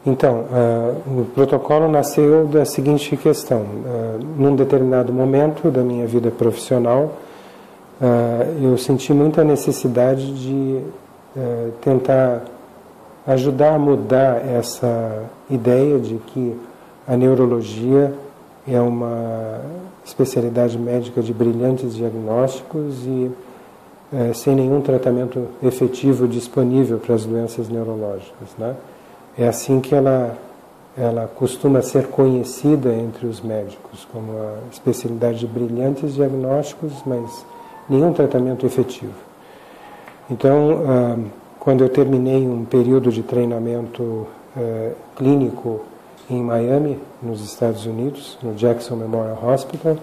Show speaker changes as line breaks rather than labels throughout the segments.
Então, o protocolo nasceu da seguinte questão. Num determinado momento da minha vida profissional, eu senti muita necessidade de tentar ajudar a mudar essa ideia de que a neurologia é uma especialidade médica de brilhantes diagnósticos e sem nenhum tratamento efetivo disponível para as doenças neurológicas, né? É assim que ela costuma ser conhecida entre os médicos, como a especialidade de brilhantes diagnósticos, mas nenhum tratamento efetivo. Então, quando eu terminei um período de treinamento clínico em Miami, nos Estados Unidos, no Jackson Memorial Hospital,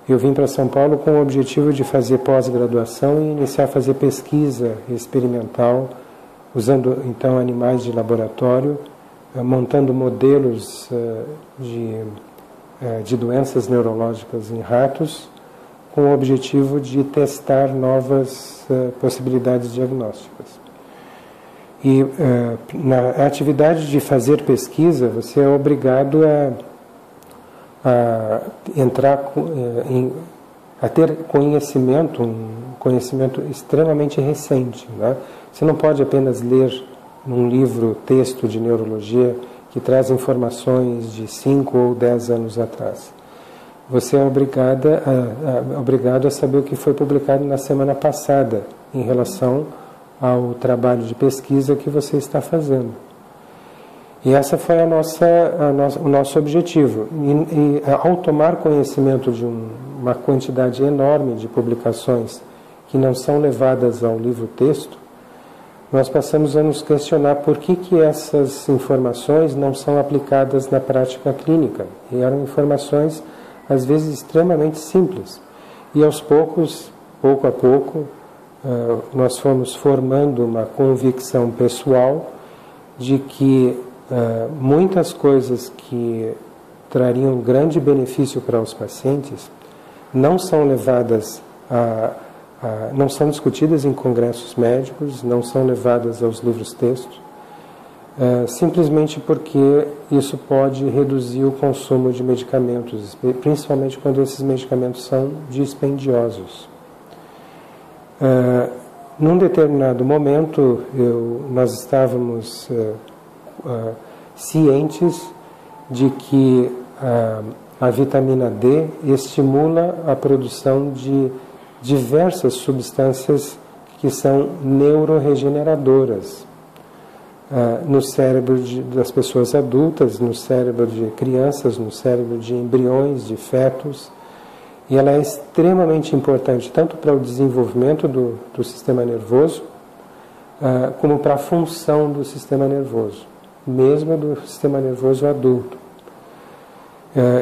eu vim para São Paulo com o objetivo de fazer pós-graduação e iniciar a fazer pesquisa experimental, usando então animais de laboratório, montando modelos de doenças neurológicas em ratos, com o objetivo de testar novas possibilidades diagnósticas. E na atividade de fazer pesquisa, você é obrigado a entrar a ter conhecimento, um conhecimento extremamente recente, né? Você não pode apenas ler num livro texto de neurologia que traz informações de 5 ou 10 anos atrás. Você é obrigado a saber o que foi publicado na semana passada em relação ao trabalho de pesquisa que você está fazendo. E essa foi o nosso objetivo. E ao tomar conhecimento de uma quantidade enorme de publicações que não são levadas ao livro-texto, nós passamos a nos questionar por que essas informações não são aplicadas na prática clínica. E eram informações, às vezes, extremamente simples. E aos poucos, pouco a pouco, nós fomos formando uma convicção pessoal de que muitas coisas que trariam grande benefício para os pacientes não são levadas não são discutidas em congressos médicos, não são levadas aos livros-textos, simplesmente porque isso pode reduzir o consumo de medicamentos, principalmente quando esses medicamentos são dispendiosos. Num determinado momento, nós estávamos cientes de que a vitamina D estimula a produção de diversas substâncias que são neuroregeneradoras no cérebro das pessoas adultas, no cérebro de crianças, no cérebro de embriões, de fetos. E ela é extremamente importante tanto para o desenvolvimento do sistema nervoso, como para a função do sistema nervoso, mesmo do sistema nervoso adulto.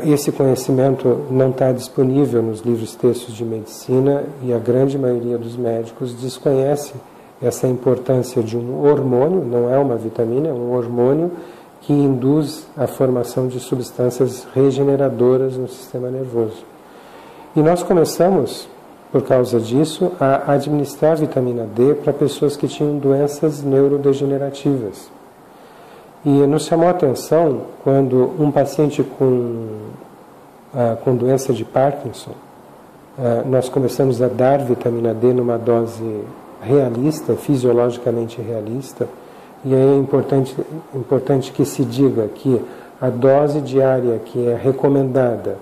Esse conhecimento não está disponível nos livros textos de medicina e a grande maioria dos médicos desconhece essa importância de um hormônio, não é uma vitamina, é um hormônio que induz a formação de substâncias regeneradoras no sistema nervoso. E nós começamos, por causa disso, a administrar vitamina D para pessoas que tinham doenças neurodegenerativas. E nos chamou a atenção quando um paciente com doença de Parkinson, nós começamos a dar vitamina D numa dose realista, fisiologicamente realista, e aí é importante que se diga que a dose diária que é recomendada,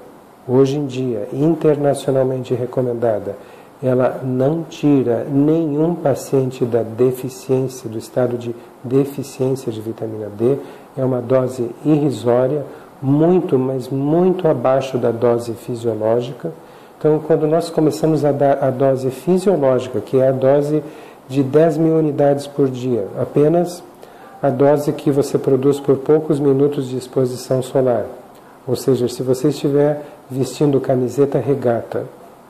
hoje em dia, internacionalmente recomendada, ela não tira nenhum paciente da deficiência, do estado de deficiência de vitamina D, é uma dose irrisória, muito, mas muito abaixo da dose fisiológica. Então, quando nós começamos a dar a dose fisiológica, que é a dose de 10.000 unidades por dia, apenas a dose que você produz por poucos minutos de exposição solar, ou seja, se você estiver vestindo camiseta regata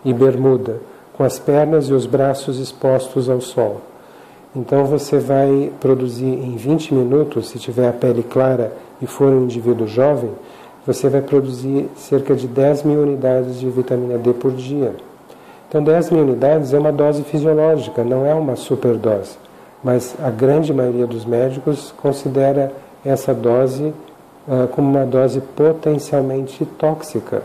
e bermuda, com as pernas e os braços expostos ao sol. Então você vai produzir em 20 minutos, se tiver a pele clara e for um indivíduo jovem, você vai produzir cerca de 10 mil unidades de vitamina D por dia. Então 10 mil unidades é uma dose fisiológica, não é uma superdose. Mas a grande maioria dos médicos considera essa dose como uma dose potencialmente tóxica.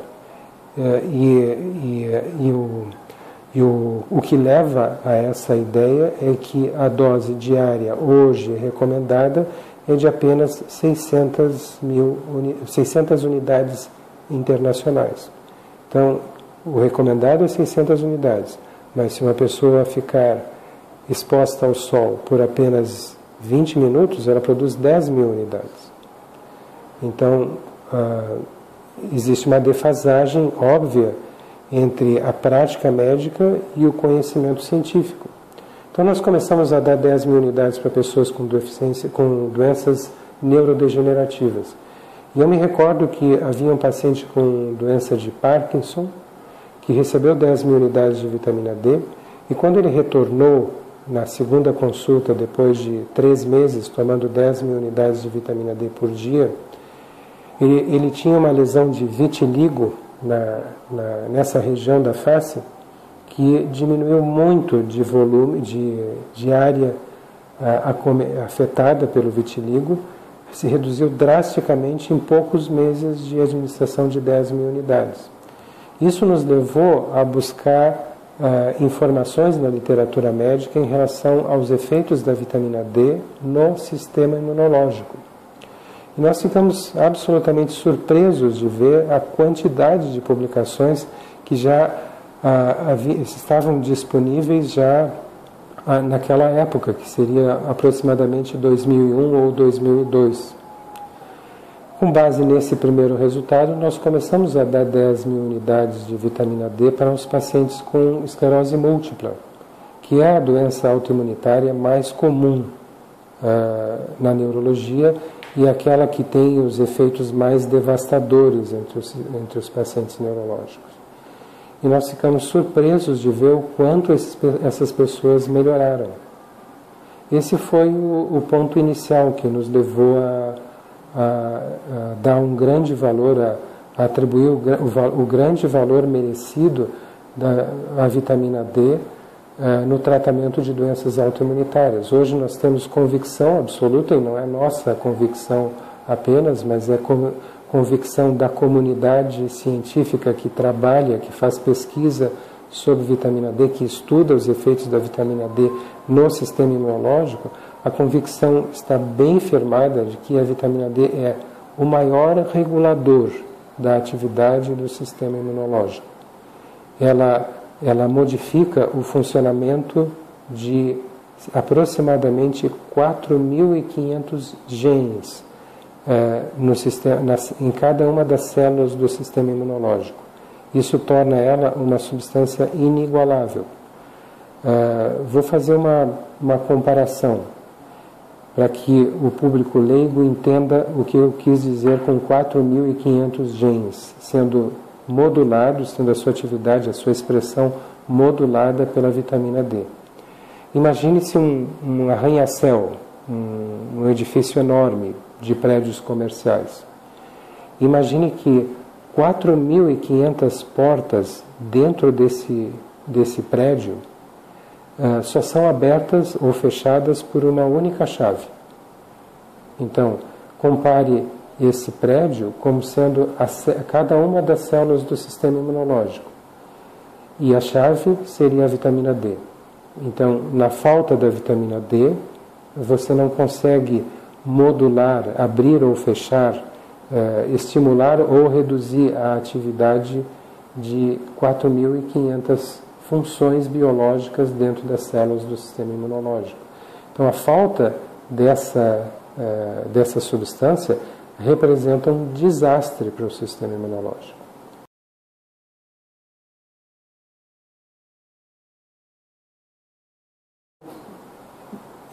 O que leva a essa ideia é que a dose diária hoje recomendada é de apenas 600 unidades internacionais. Então, o recomendado é 600 unidades, mas se uma pessoa ficar exposta ao sol por apenas 20 minutos, ela produz 10 mil unidades. Então, existe uma defasagem óbvia entre a prática médica e o conhecimento científico. Então, nós começamos a dar 10 mil unidades para pessoas com doenças neurodegenerativas. E eu me recordo que havia um paciente com doença de Parkinson que recebeu 10 mil unidades de vitamina D, e quando ele retornou na segunda consulta, depois de 3 meses, tomando 10 mil unidades de vitamina D por dia, ele tinha uma lesão de vitiligo nessa região da face, que diminuiu muito de volume, de área afetada pelo vitiligo, se reduziu drasticamente em poucos meses de administração de 10 mil unidades. Isso nos levou a buscar informações na literatura médica em relação aos efeitos da vitamina D no sistema imunológico. E nós ficamos absolutamente surpresos de ver a quantidade de publicações que já estavam disponíveis já naquela época, que seria aproximadamente 2001 ou 2002. Com base nesse primeiro resultado, nós começamos a dar 10 mil unidades de vitamina D para os pacientes com esclerose múltipla, que é a doença autoimunitária mais comum na neurologia e aquela que tem os efeitos mais devastadores entre os pacientes neurológicos. E nós ficamos surpresos de ver o quanto essas pessoas melhoraram. Esse foi o ponto inicial que nos levou a dar um grande valor, a atribuir o grande valor merecido à vitamina D no tratamento de doenças autoimunitárias. Hoje nós temos convicção absoluta, e não é nossa convicção apenas, mas é convicção da comunidade científica que trabalha, que faz pesquisa sobre vitamina D, que estuda os efeitos da vitamina D no sistema imunológico. A convicção está bem firmada de que a vitamina D é o maior regulador da atividade do sistema imunológico. Ela modifica o funcionamento de aproximadamente 4.500 genes em cada uma das células do sistema imunológico. Isso torna ela uma substância inigualável. Vou fazer uma comparação para que o público leigo entenda o que eu quis dizer com 4.500 genes, sendo modulados, tendo a sua atividade, a sua expressão modulada pela vitamina D. Imagine-se um arranha-céu, um edifício enorme de prédios comerciais. Imagine que 4.500 portas dentro desse prédio só são abertas ou fechadas por uma única chave. Então, compare esse prédio como sendo cada uma das células do sistema imunológico. E a chave seria a vitamina D. Então, na falta da vitamina D, você não consegue modular, abrir ou fechar, estimular ou reduzir a atividade de 4.500 funções biológicas dentro das células do sistema imunológico. Então, a falta dessa substância representa um desastre para o sistema imunológico.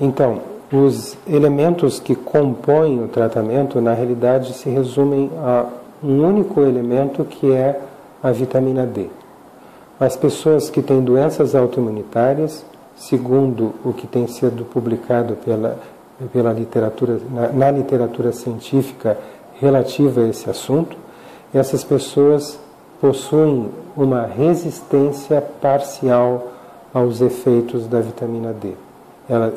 Então, os elementos que compõem o tratamento, na realidade, se resumem a um único elemento, que é a vitamina D. As pessoas que têm doenças autoimunitárias, segundo o que tem sido publicado pela literatura, na literatura científica relativa a esse assunto, essas pessoas possuem uma resistência parcial aos efeitos da vitamina D.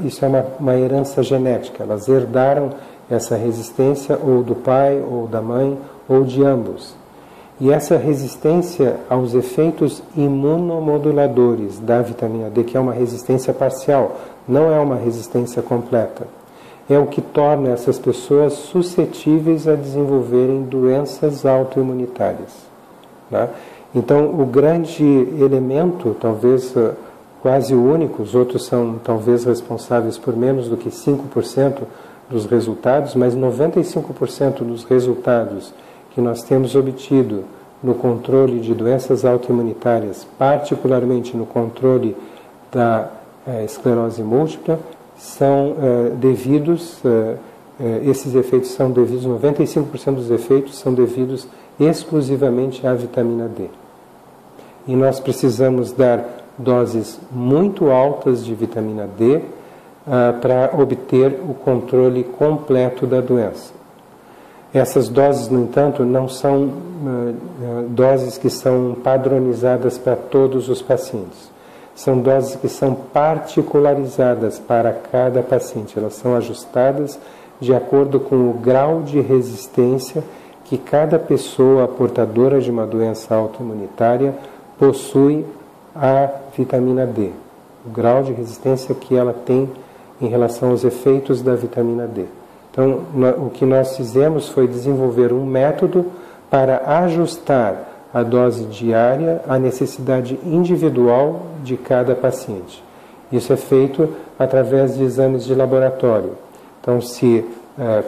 Isso é uma herança genética, elas herdaram essa resistência ou do pai, ou da mãe, ou de ambos. E essa resistência aos efeitos imunomoduladores da vitamina D, que é uma resistência parcial, não é uma resistência completa, é o que torna essas pessoas suscetíveis a desenvolverem doenças autoimunitárias. Né? Então, o grande elemento, talvez quase o único, os outros são talvez responsáveis por menos do que 5% dos resultados, mas 95% dos resultados que nós temos obtido no controle de doenças autoimunitárias, particularmente no controle da esclerose múltipla, são devidos, esses efeitos são devidos, 95% dos efeitos são devidos exclusivamente à vitamina D. E nós precisamos dar doses muito altas de vitamina D para obter o controle completo da doença. Essas doses, no entanto, não são doses que são padronizadas para todos os pacientes. São doses que são particularizadas para cada paciente. Elas são ajustadas de acordo com o grau de resistência que cada pessoa portadora de uma doença autoimunitária possui à vitamina D. O grau de resistência que ela tem em relação aos efeitos da vitamina D. Então, o que nós fizemos foi desenvolver um método para ajustar a dose diária à necessidade individual de cada paciente. Isso é feito através de exames de laboratório. Então, se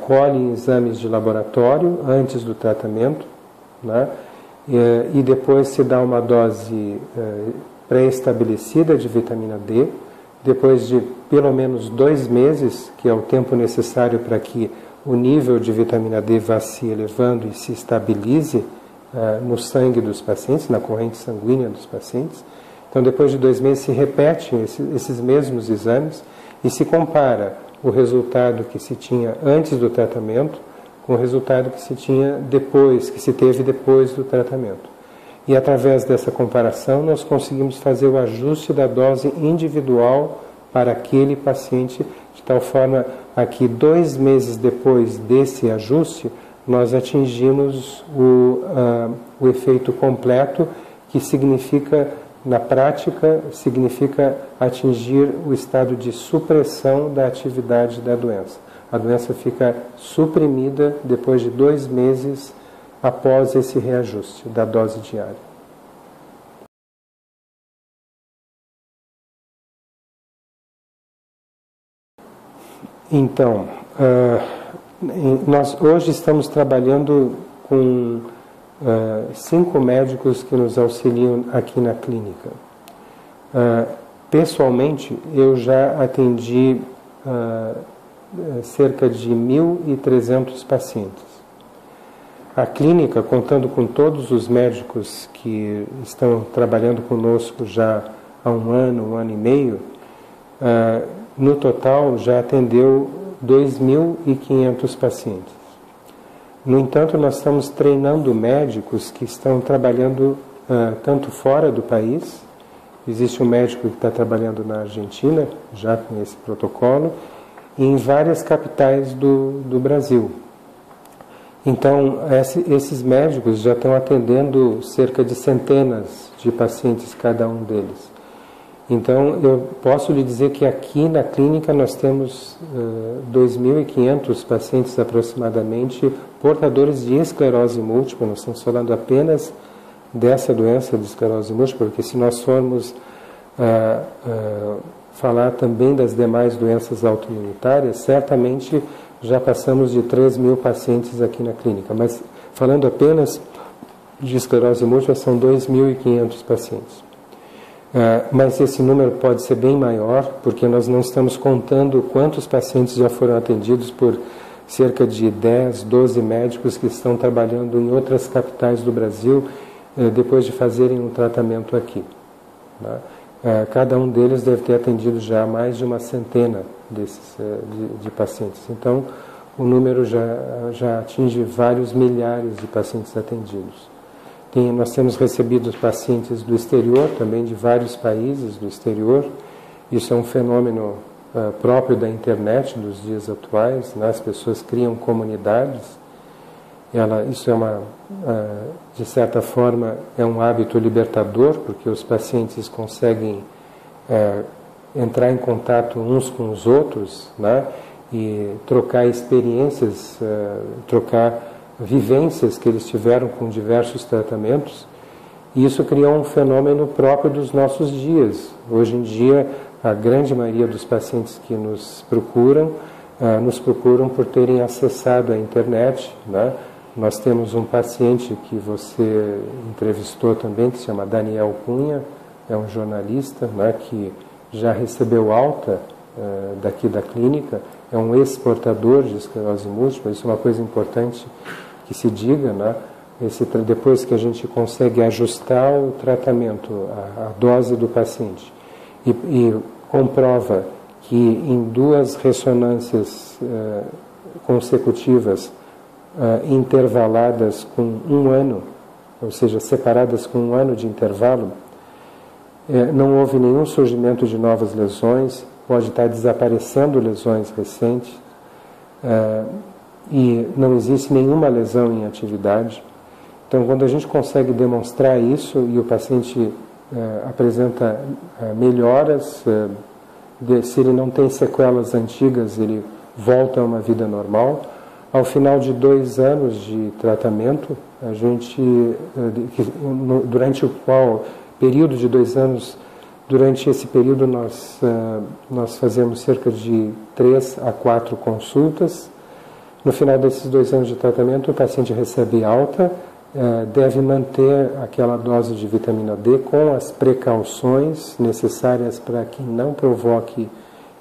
colhem exames de laboratório antes do tratamento, né, e depois se dá uma dose pré-estabelecida de vitamina D, depois de pelo menos 2 meses, que é o tempo necessário para que o nível de vitamina D vá se elevando e se estabilize no sangue dos pacientes, na corrente sanguínea dos pacientes. Então, depois de 2 meses, se repetem esses mesmos exames e se compara o resultado que se tinha antes do tratamento com o resultado que se tinha depois, que se teve depois do tratamento. E através dessa comparação nós conseguimos fazer o ajuste da dose individual para aquele paciente, de tal forma a que 2 meses depois desse ajuste nós atingimos o efeito completo, que significa, na prática, significa atingir o estado de supressão da atividade da doença. A doença fica suprimida depois de 2 meses após esse reajuste da dose diária. Então, nós hoje estamos trabalhando com 5 médicos que nos auxiliam aqui na clínica. Pessoalmente, eu já atendi cerca de 1.300 pacientes. A clínica, contando com todos os médicos que estão trabalhando conosco já há 1 ano, 1 ano e meio, no total já atendeu 2.500 pacientes. No entanto, nós estamos treinando médicos que estão trabalhando tanto fora do país. Existe um médico que está trabalhando na Argentina, já com esse protocolo, e em várias capitais do Brasil. Então, esses médicos já estão atendendo cerca de centenas de pacientes, cada um deles. Então, eu posso lhe dizer que aqui na clínica nós temos 2.500 pacientes aproximadamente portadores de esclerose múltipla. Nós estamos falando apenas dessa doença de esclerose múltipla, porque se nós formos falar também das demais doenças autoimunitárias, certamente já passamos de 3.000 pacientes aqui na clínica. Mas falando apenas de esclerose múltipla, são 2.500 pacientes. Mas esse número pode ser bem maior, porque nós não estamos contando quantos pacientes já foram atendidos por cerca de 10, 12 médicos que estão trabalhando em outras capitais do Brasil depois de fazerem um tratamento aqui. Cada um deles deve ter atendido já mais de uma centena de pacientes. Então, o número já atinge vários milhares de pacientes atendidos. Nós temos recebido pacientes do exterior, também de vários países do exterior. Isso é um fenômeno próprio da internet dos dias atuais, né? As pessoas criam comunidades. Isso de certa forma, é um hábito libertador, porque os pacientes conseguem entrar em contato uns com os outros, né? E trocar experiências, trocar vivências que eles tiveram com diversos tratamentos. E isso criou um fenômeno próprio dos nossos dias. Hoje em dia, a grande maioria dos pacientes que nos procuram por terem acessado a internet, né? Nós temos um paciente que você entrevistou também, que se chama Daniel Cunha, é um jornalista, né, que já recebeu alta daqui da clínica, é um ex-portador de esclerose múltipla. Isso é uma coisa importante que se diga, né? Depois que a gente consegue ajustar o tratamento, a dose do paciente, e comprova que em 2 ressonâncias consecutivas, intervaladas com 1 ano, ou seja, separadas com 1 ano de intervalo, não houve nenhum surgimento de novas lesões, pode estar desaparecendo lesões recentes, e não existe nenhuma lesão em atividade. Então, quando a gente consegue demonstrar isso e o paciente apresenta melhoras, se ele não tem sequelas antigas, ele volta a uma vida normal. Ao final de 2 anos de tratamento, a gente, durante o período de 2 anos, durante esse período nós fazemos cerca de 3 a 4 consultas. No final desses 2 anos de tratamento, o paciente recebe alta, deve manter aquela dose de vitamina D com as precauções necessárias para que não provoque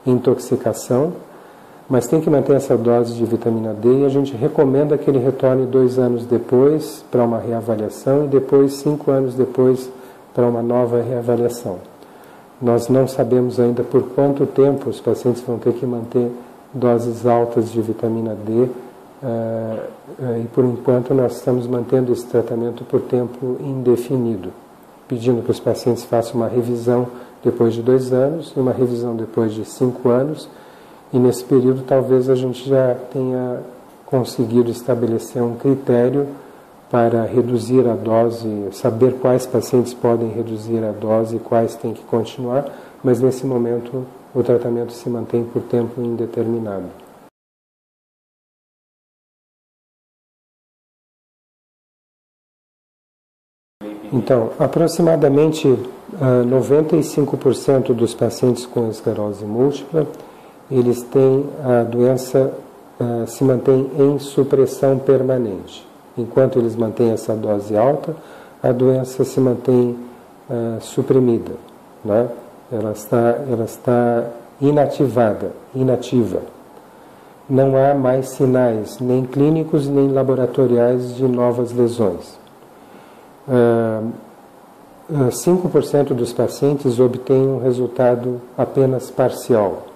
intoxicação, mas tem que manter essa dose de vitamina D, e a gente recomenda que ele retorne 2 anos depois para uma reavaliação e depois 5 anos depois para uma nova reavaliação. Nós não sabemos ainda por quanto tempo os pacientes vão ter que manter doses altas de vitamina D, e por enquanto nós estamos mantendo esse tratamento por tempo indefinido, pedindo que os pacientes façam uma revisão depois de 2 anos e uma revisão depois de 5 anos, e nesse período talvez a gente já tenha conseguido estabelecer um critério para reduzir a dose, saber quais pacientes podem reduzir a dose e quais têm que continuar, mas nesse momento o tratamento se mantém por tempo indeterminado. Então, aproximadamente 95% dos pacientes com esclerose múltipla, eles têm a doença, se mantém em supressão permanente. Enquanto eles mantêm essa dose alta, a doença se mantém suprimida, né? Ela está inativa. Não há mais sinais, nem clínicos nem laboratoriais, de novas lesões. 5% dos pacientes obtêm um resultado apenas parcial,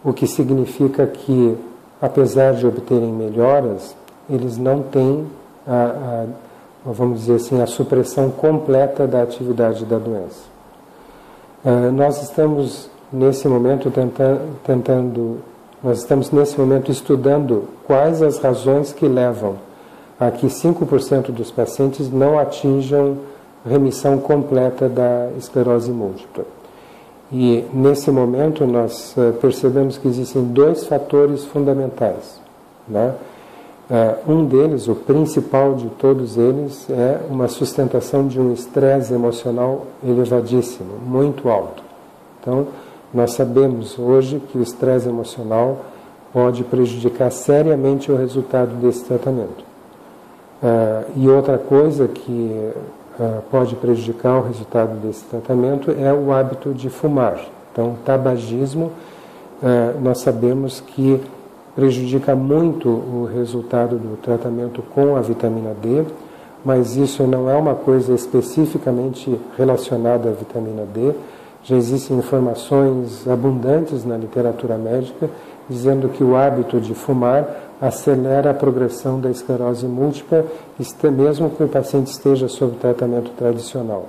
o que significa que, apesar de obterem melhoras, eles não têm, vamos dizer assim, a supressão completa da atividade da doença. Nós estamos nesse momento estudando quais as razões que levam a que 5% dos pacientes não atinjam remissão completa da esclerose múltipla. E nesse momento nós percebemos que existem 2 fatores fundamentais, né? Um deles, o principal de todos eles, é uma sustentação de um estresse emocional elevadíssimo, muito alto. Então, nós sabemos hoje que o estresse emocional pode prejudicar seriamente o resultado desse tratamento. E outra coisa que pode prejudicar o resultado desse tratamento é o hábito de fumar. Então, o tabagismo, nós sabemos que prejudica muito o resultado do tratamento com a vitamina D, mas isso não é uma coisa especificamente relacionada à vitamina D. Já existem informações abundantes na literatura médica dizendo que o hábito de fumar acelera a progressão da esclerose múltipla, mesmo que o paciente esteja sob tratamento tradicional.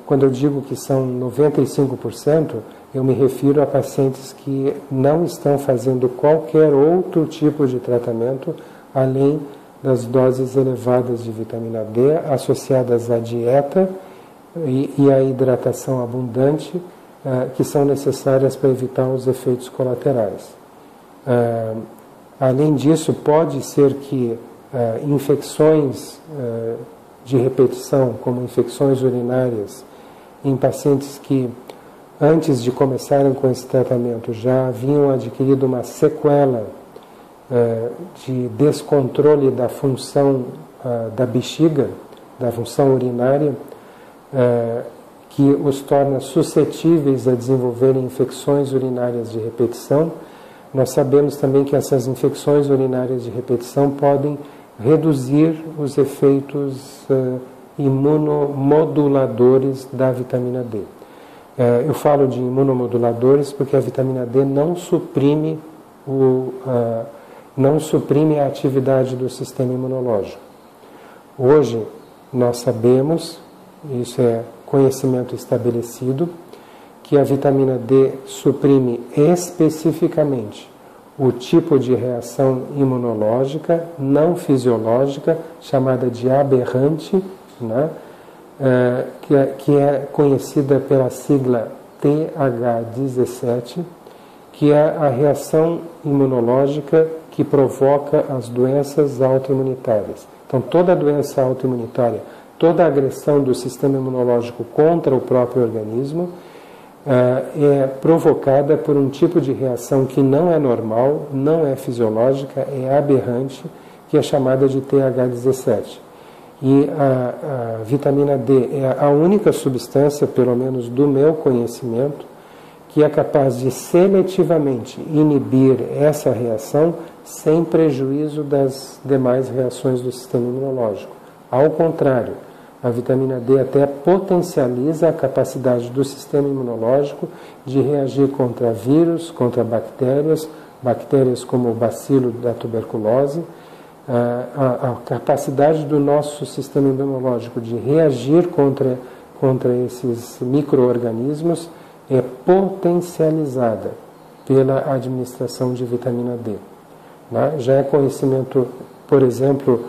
Quando eu digo que são 95%, eu me refiro a pacientes que não estão fazendo qualquer outro tipo de tratamento, além das doses elevadas de vitamina D, associadas à dieta e à hidratação abundante, que são necessárias para evitar os efeitos colaterais. Além disso, pode ser que infecções de repetição, como infecções urinárias, em pacientes que, antes de começarem com esse tratamento, já haviam adquirido uma sequela de descontrole da função da bexiga, da função urinária, que os torna suscetíveis a desenvolverem infecções urinárias de repetição. Nós sabemos também que essas infecções urinárias de repetição podem reduzir os efeitos imunomoduladores da vitamina D. Eu falo de imunomoduladores porque a vitamina D não suprime a atividade do sistema imunológico. Hoje nós sabemos, isso é conhecimento estabelecido, que a vitamina D suprime especificamente o tipo de reação imunológica não fisiológica, chamada de aberrante, né? Que é conhecida pela sigla TH17, que é a reação imunológica que provoca as doenças autoimunitárias. Então, toda doença autoimunitária, toda agressão do sistema imunológico contra o próprio organismo é provocada por um tipo de reação que não é normal, não é fisiológica, é aberrante, que é chamada de TH17. E a vitamina D é a única substância, pelo menos do meu conhecimento, que é capaz de seletivamente inibir essa reação sem prejuízo das demais reações do sistema imunológico. Ao contrário, a vitamina D até potencializa a capacidade do sistema imunológico de reagir contra vírus, contra bactérias como o bacilo da tuberculose. A capacidade do nosso sistema imunológico de reagir contra esses micro-organismos é potencializada pela administração de vitamina D. Né? Já é conhecimento, por exemplo,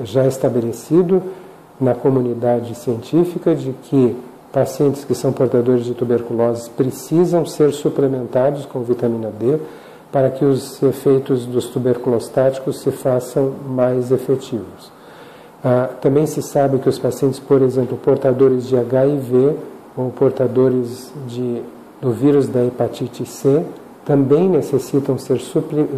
já estabelecido na comunidade científica de que pacientes que são portadores de tuberculose precisam ser suplementados com vitamina D para que os efeitos dos tuberculostáticos se façam mais efetivos. Também se sabe que os pacientes, por exemplo, portadores de HIV ou portadores do vírus da hepatite C, também necessitam ser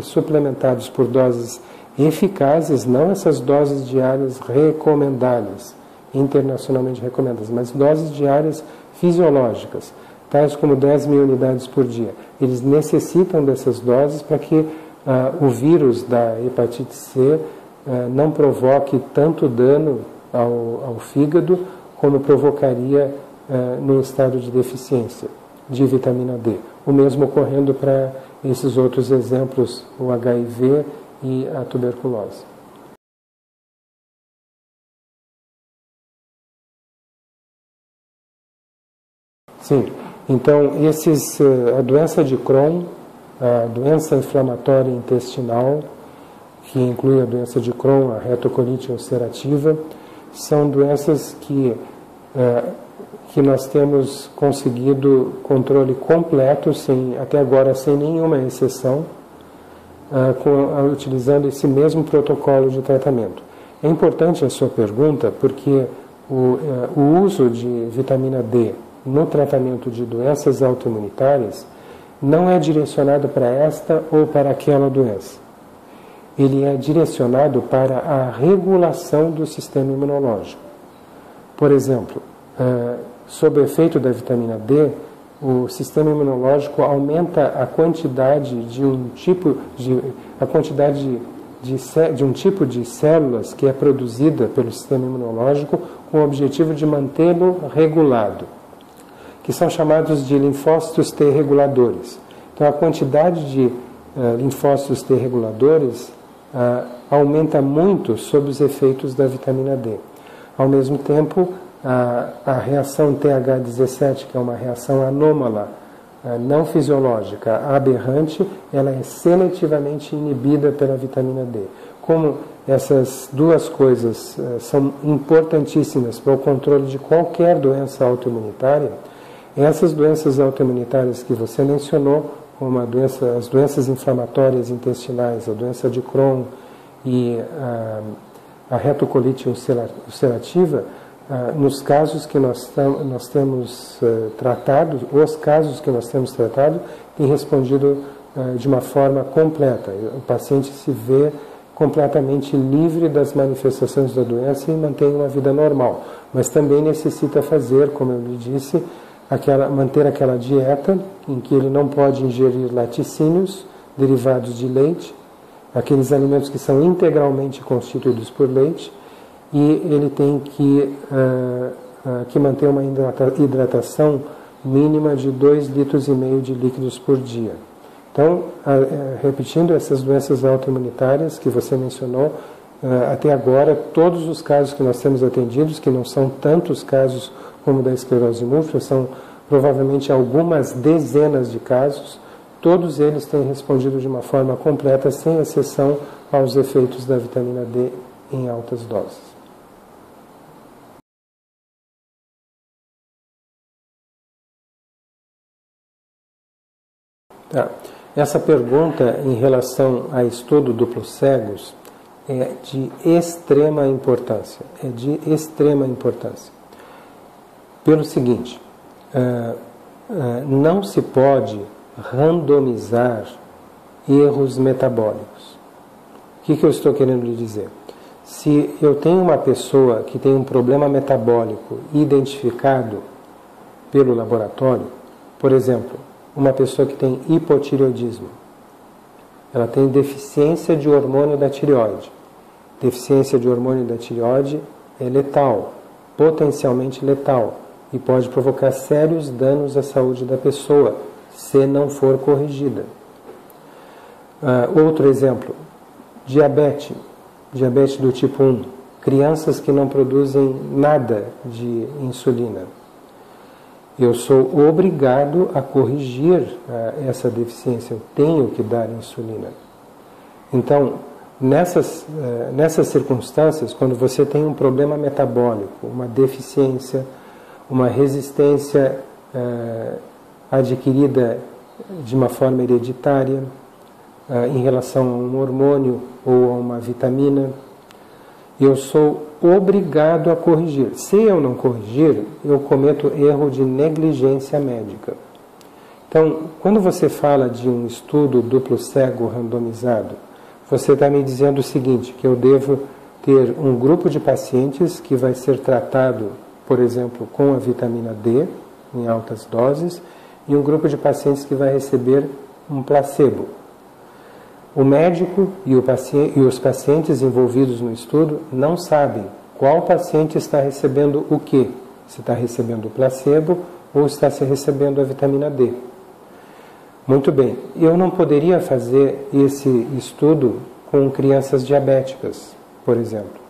suplementados por doses eficazes, não essas doses diárias recomendáveis, internacionalmente recomendadas, mas doses diárias fisiológicas, tais como 10.000 unidades por dia. Eles necessitam dessas doses para que o vírus da hepatite C não provoque tanto dano ao fígado como provocaria no estado de deficiência de vitamina D. O mesmo ocorrendo para esses outros exemplos, o HIV e a tuberculose. Sim, então a doença de Crohn, a doença inflamatória intestinal, que inclui a doença de Crohn, a retocolite ulcerativa, são doenças que nós temos conseguido controle completo, até agora sem nenhuma exceção, utilizando esse mesmo protocolo de tratamento. É importante a sua pergunta porque o uso de vitamina D no tratamento de doenças autoimunitárias não é direcionado para esta ou para aquela doença. Ele é direcionado para a regulação do sistema imunológico. Por exemplo, sob o efeito da vitamina D, o sistema imunológico aumenta a quantidade de um tipo de células que é produzida pelo sistema imunológico com o objetivo de mantê-lo regulado. que são chamados de linfócitos T reguladores. Então, a quantidade de linfócitos T reguladores aumenta muito sob os efeitos da vitamina D. Ao mesmo tempo, a reação TH17, que é uma reação anômala, não fisiológica, aberrante, ela é seletivamente inibida pela vitamina D. Como essas duas coisas são importantíssimas para o controle de qualquer doença autoimunitária, essas doenças autoimunitárias que você mencionou, como as doenças inflamatórias intestinais, a doença de Crohn e a retocolite ulcerativa, nos casos que nós temos tratado, os casos que nós temos tratado, têm respondido de uma forma completa. O paciente se vê completamente livre das manifestações da doença e mantém uma vida normal. Mas também necessita fazer, como eu lhe disse, manter aquela dieta em que ele não pode ingerir laticínios derivados de leite, aqueles alimentos que são integralmente constituídos por leite, e ele tem que manter uma hidratação mínima de 2,5 litros de líquidos por dia. Então, repetindo, essas doenças autoimunitárias que você mencionou, até agora, todos os casos que nós temos atendidos, que não são tantos casos como da esclerose múltipla, são provavelmente algumas dezenas de casos, todos eles têm respondido de uma forma completa, sem exceção aos efeitos da vitamina D em altas doses. Tá. Essa pergunta em relação a estudo duplos cegos é de extrema importância. Pelo seguinte, não se pode randomizar erros metabólicos. O que eu estou querendo lhe dizer? Se eu tenho uma pessoa que tem um problema metabólico identificado pelo laboratório, por exemplo, uma pessoa que tem hipotireoidismo, ela tem deficiência de hormônio da tireoide. Deficiência de hormônio da tireoide é letal, potencialmente letal, e pode provocar sérios danos à saúde da pessoa, se não for corrigida. Outro exemplo, diabetes do tipo 1, crianças que não produzem nada de insulina. Eu sou obrigado a corrigir essa deficiência, eu tenho que dar insulina. Então, nessas circunstâncias, quando você tem um problema metabólico, uma deficiência, uma resistência adquirida de uma forma hereditária em relação a um hormônio ou a uma vitamina, eu sou obrigado a corrigir. Se eu não corrigir, eu cometo erro de negligência médica. Então, quando você fala de um estudo duplo cego randomizado, você está me dizendo o seguinte, que eu devo ter um grupo de pacientes que vai ser tratado, por exemplo, com a vitamina D, em altas doses, e um grupo de pacientes que vai receber um placebo. O médico e os pacientes envolvidos no estudo não sabem qual paciente está recebendo o quê. Se está recebendo o placebo ou está se recebendo a vitamina D. Muito bem, eu não poderia fazer esse estudo com crianças diabéticas, por exemplo.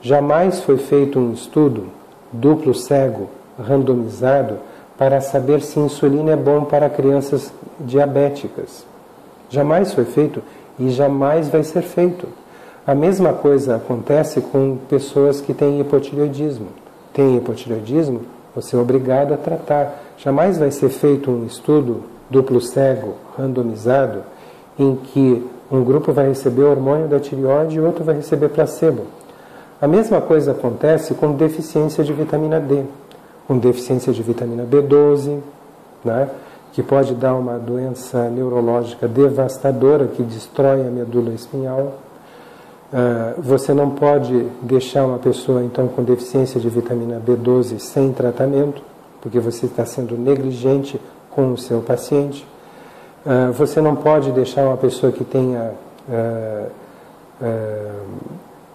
Jamais foi feito um estudo duplo cego, randomizado, para saber se insulina é bom para crianças diabéticas. Jamais foi feito e jamais vai ser feito. A mesma coisa acontece com pessoas que têm hipotireoidismo. Tem hipotireoidismo, você é obrigado a tratar. Jamais vai ser feito um estudo duplo cego, randomizado, em que um grupo vai receber hormônio da tireoide e outro vai receber placebo. A mesma coisa acontece com deficiência de vitamina D. Com deficiência de vitamina B12, né? Que pode dar uma doença neurológica devastadora que destrói a medula espinhal. Você não pode deixar uma pessoa, então, com deficiência de vitamina B12 sem tratamento, porque você está sendo negligente com o seu paciente. Você não pode deixar uma pessoa que tenha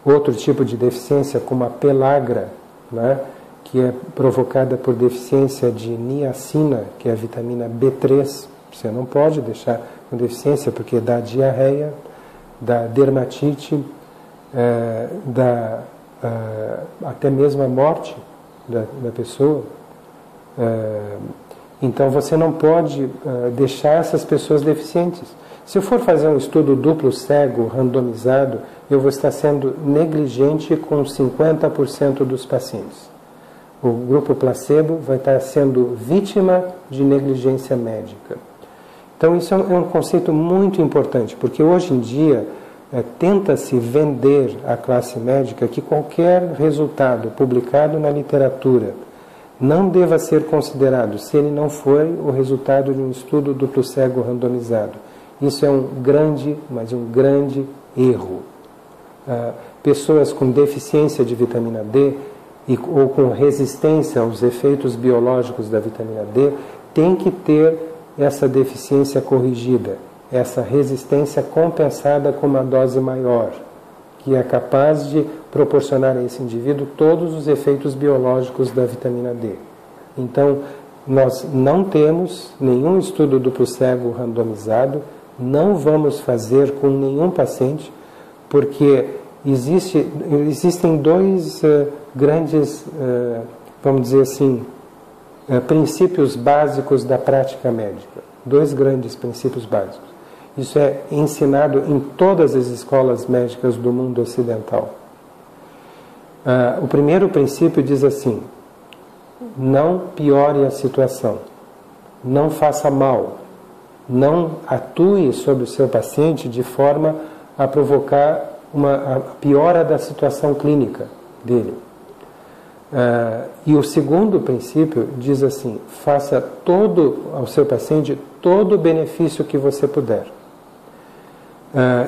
outro tipo de deficiência, como a pellagra, né? que é provocada por deficiência de niacina, que é a vitamina B3. Você não pode deixar com deficiência, porque dá diarreia, dá dermatite, dá até mesmo a morte da pessoa. Então você não pode deixar essas pessoas deficientes. Se eu for fazer um estudo duplo cego, randomizado, eu vou estar sendo negligente com 50% dos pacientes. O grupo placebo vai estar sendo vítima de negligência médica. Então isso é um conceito muito importante, porque hoje em dia tenta-se vender à classe médica que qualquer resultado publicado na literatura não deva ser considerado se ele não for o resultado de um estudo duplo cego randomizado. Isso é um grande, mas um grande erro. Pessoas com deficiência de vitamina D ou com resistência aos efeitos biológicos da vitamina D têm que ter essa deficiência corrigida, essa resistência compensada com uma dose maior, que é capaz de proporcionar a esse indivíduo todos os efeitos biológicos da vitamina D. Então, nós não temos nenhum estudo duplo cego randomizado, não vamos fazer com nenhum paciente, porque existem dois grandes, vamos dizer assim, princípios básicos da prática médica. Dois grandes princípios básicos. Isso é ensinado em todas as escolas médicas do mundo ocidental. O primeiro princípio diz assim: não piore a situação, não faça mal, não atue sobre o seu paciente de forma a provocar a piora da situação clínica dele. E o segundo princípio diz assim: faça ao seu paciente todo o benefício que você puder.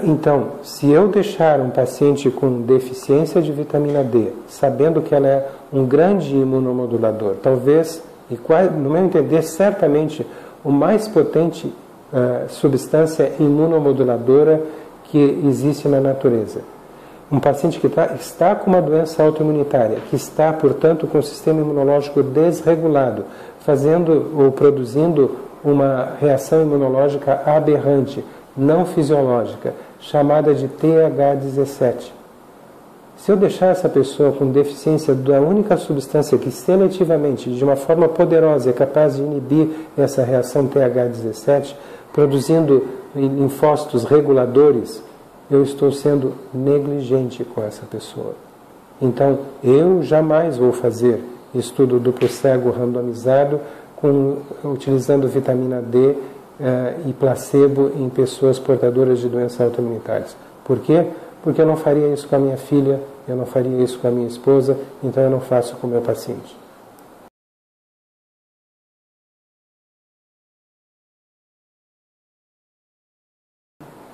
Então, se eu deixar um paciente com deficiência de vitamina D, sabendo que ela é um grande imunomodulador, talvez, no meu entender, certamente o mais potente substância imunomoduladora que existe na natureza. Um paciente que está com uma doença autoimunitária, que está, portanto, com o sistema imunológico desregulado, fazendo ou produzindo uma reação imunológica aberrante, não fisiológica, chamada de TH17. Se eu deixar essa pessoa com deficiência da única substância que seletivamente, de uma forma poderosa, é capaz de inibir essa reação TH17, produzindo linfócitos reguladores, eu estou sendo negligente com essa pessoa. Então, eu jamais vou fazer estudo duplo cego randomizado utilizando vitamina D e placebo em pessoas portadoras de doenças autoimunitárias. Por quê? Porque eu não faria isso com a minha filha, eu não faria isso com a minha esposa, então eu não faço com o meu paciente.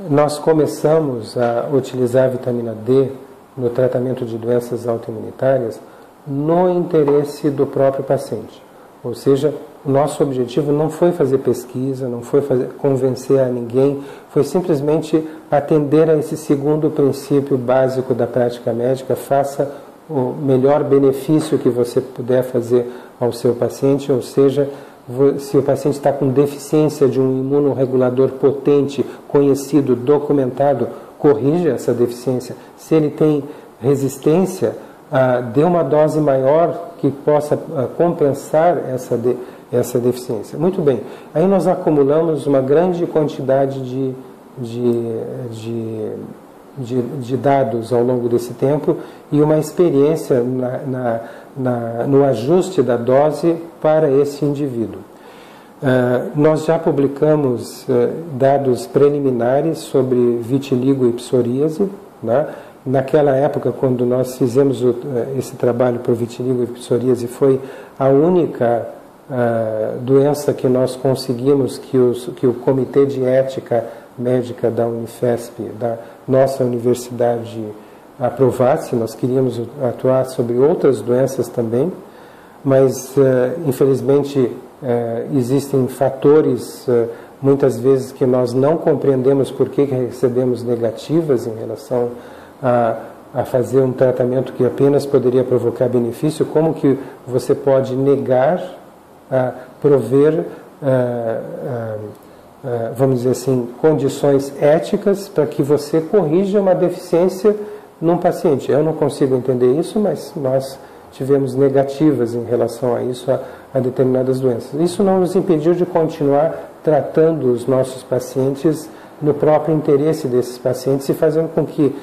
Nós começamos a utilizar a vitamina D no tratamento de doenças autoimunitárias no interesse do próprio paciente. Ou seja, o nosso objetivo não foi fazer pesquisa, não foi convencer a ninguém, foi simplesmente atender a esse segundo princípio básico da prática médica: faça o melhor benefício que você puder fazer ao seu paciente, ou seja, se o paciente está com deficiência de um imunorregulador potente, conhecido, documentado, corrija essa deficiência. Se ele tem resistência, dê uma dose maior que possa compensar essa deficiência. Muito bem, aí nós acumulamos uma grande quantidade de dados ao longo desse tempo e uma experiência no ajuste da dose para esse indivíduo. Nós já publicamos dados preliminares sobre vitiligo e psoríase, né? Naquela época, quando nós fizemos esse trabalho por vitiligo e psoríase, foi a única doença que nós conseguimos que o Comitê de Ética Médica da Unifesp, da nossa universidade, aprovasse. Nós queríamos atuar sobre outras doenças também, mas infelizmente existem fatores muitas vezes que nós não compreendemos por que recebemos negativas em relação a fazer um tratamento que apenas poderia provocar benefício, como que você pode negar a prover, vamos dizer assim, condições éticas para que você corrija uma deficiência num paciente? Eu não consigo entender isso, mas nós tivemos negativas em relação a isso, a determinadas doenças. Isso não nos impediu de continuar tratando os nossos pacientes no próprio interesse desses pacientes e fazendo com que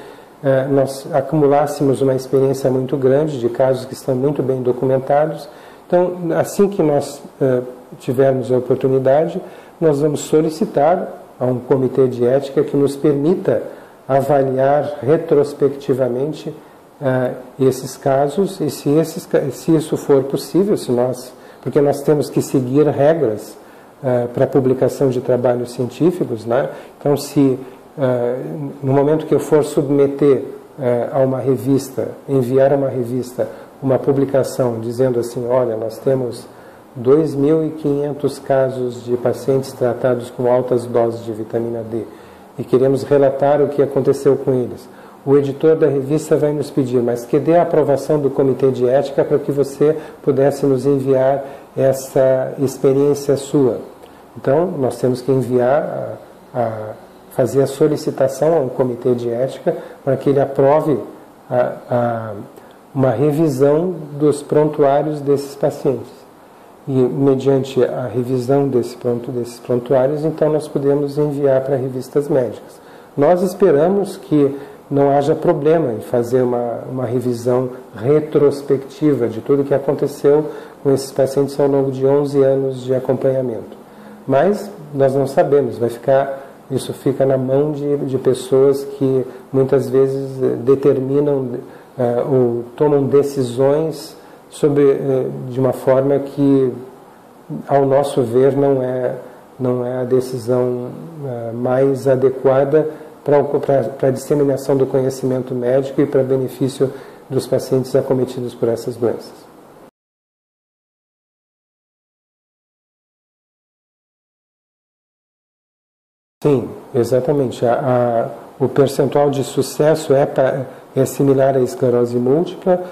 nós acumulássemos uma experiência muito grande de casos que estão muito bem documentados. Então, assim que nós tivermos a oportunidade, nós vamos solicitar a um comitê de ética que nos permita avaliar retrospectivamente esses casos e se isso for possível, porque nós temos que seguir regras para a publicação de trabalhos científicos, né? Então, se no momento que eu for submeter a uma revista, enviar a uma revista uma publicação dizendo assim, olha, nós temos 2.500 casos de pacientes tratados com altas doses de vitamina D e queremos relatar o que aconteceu com eles. O editor da revista vai nos pedir, mas que dê a aprovação do comitê de ética para que você pudesse nos enviar essa experiência sua. Então, nós temos que enviar, fazer a solicitação a um comitê de ética para que ele aprove uma revisão dos prontuários desses pacientes. E, mediante a revisão desses prontuários, então nós podemos enviar para revistas médicas. Nós esperamos que não haja problema em fazer uma revisão retrospectiva de tudo o que aconteceu com esses pacientes ao longo de 11 anos de acompanhamento. Mas nós não sabemos, isso fica na mão de pessoas que muitas vezes determinam ou tomam decisões de uma forma que, ao nosso ver, não é a decisão mais adequada para a disseminação do conhecimento médico e para benefício dos pacientes acometidos por essas doenças. Sim, exatamente. O percentual de sucesso é similar à esclerose múltipla,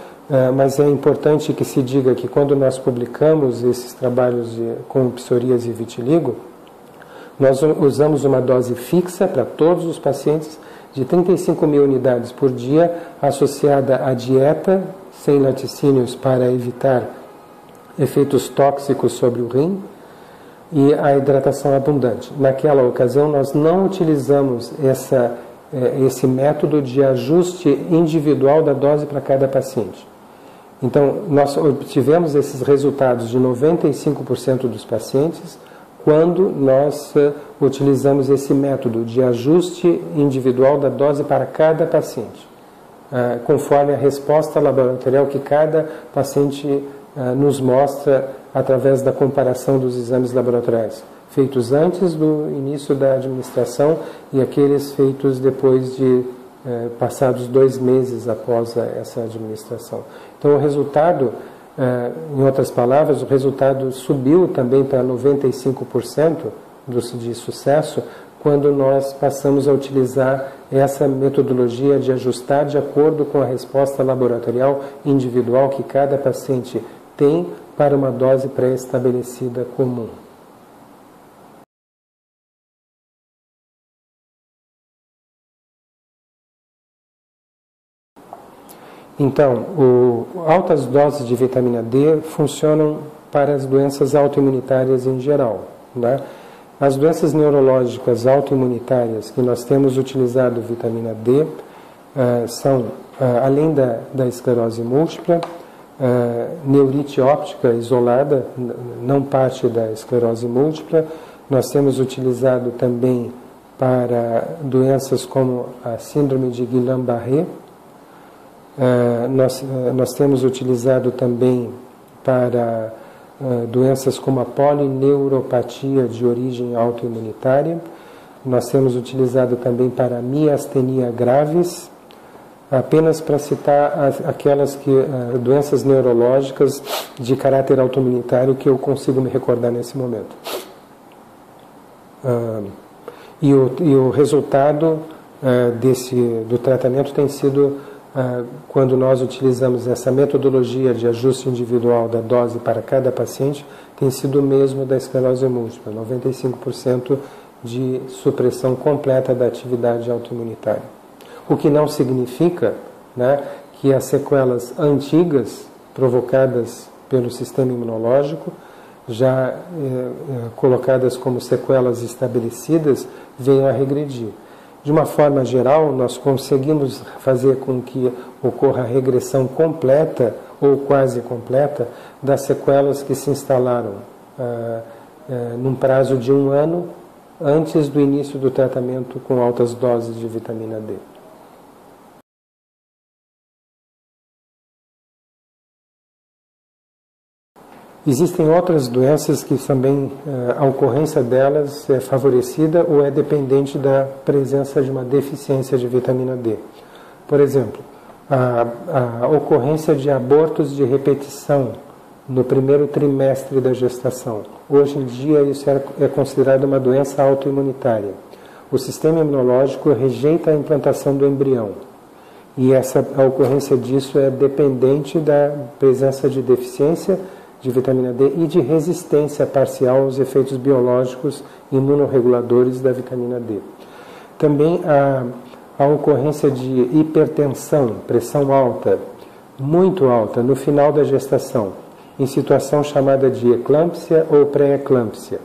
mas é importante que se diga que quando nós publicamos esses trabalhos com psoríase e vitiligo, nós usamos uma dose fixa para todos os pacientes de 35.000 unidades por dia, associada à dieta sem laticínios para evitar efeitos tóxicos sobre o rim, e a hidratação abundante. Naquela ocasião, nós não utilizamos esse método de ajuste individual da dose para cada paciente. Então, nós obtivemos esses resultados de 95% dos pacientes quando nós utilizamos esse método de ajuste individual da dose para cada paciente, conforme a resposta laboratorial que cada paciente nos mostra através da comparação dos exames laboratoriais feitos antes do início da administração e aqueles feitos depois de passados 2 meses após essa administração. Então, o resultado, em outras palavras, o resultado subiu também para 95% de sucesso quando nós passamos a utilizar essa metodologia de ajustar de acordo com a resposta laboratorial individual que cada paciente tem para uma dose pré-estabelecida comum. Então, altas doses de vitamina D funcionam para as doenças autoimunitárias em geral, né? As doenças neurológicas autoimunitárias que nós temos utilizado vitamina D são, além da esclerose múltipla, neurite óptica isolada, não parte da esclerose múltipla. Nós temos utilizado também para doenças como a síndrome de Guillain-Barré. Nós temos utilizado também para doenças como a polineuropatia de origem autoimunitária. Nós temos utilizado também para miastenia graves, apenas para citar aquelas doenças neurológicas de caráter autoimunitário que eu consigo me recordar nesse momento. E o resultado do tratamento tem sido quando nós utilizamos essa metodologia de ajuste individual da dose para cada paciente, tem sido o mesmo da esclerose múltipla, 95% de supressão completa da atividade autoimunitária. O que não significa, né, que as sequelas antigas provocadas pelo sistema imunológico, já colocadas como sequelas estabelecidas, venham a regredir. De uma forma geral, nós conseguimos fazer com que ocorra a regressão completa ou quase completa das sequelas que se instalaram num prazo de 1 ano antes do início do tratamento com altas doses de vitamina D. Existem outras doenças que também a ocorrência delas é favorecida ou é dependente da presença de uma deficiência de vitamina D. Por exemplo, a ocorrência de abortos de repetição no primeiro trimestre da gestação. Hoje em dia isso é considerado uma doença autoimunitária. O sistema imunológico rejeita a implantação do embrião. E a ocorrência disso é dependente da presença de deficiência de vitamina D e de resistência parcial aos efeitos biológicos imunorreguladores da vitamina D. Também a ocorrência de hipertensão, pressão alta, muito alta, no final da gestação, em situação chamada de eclâmpsia ou pré-eclâmpsia,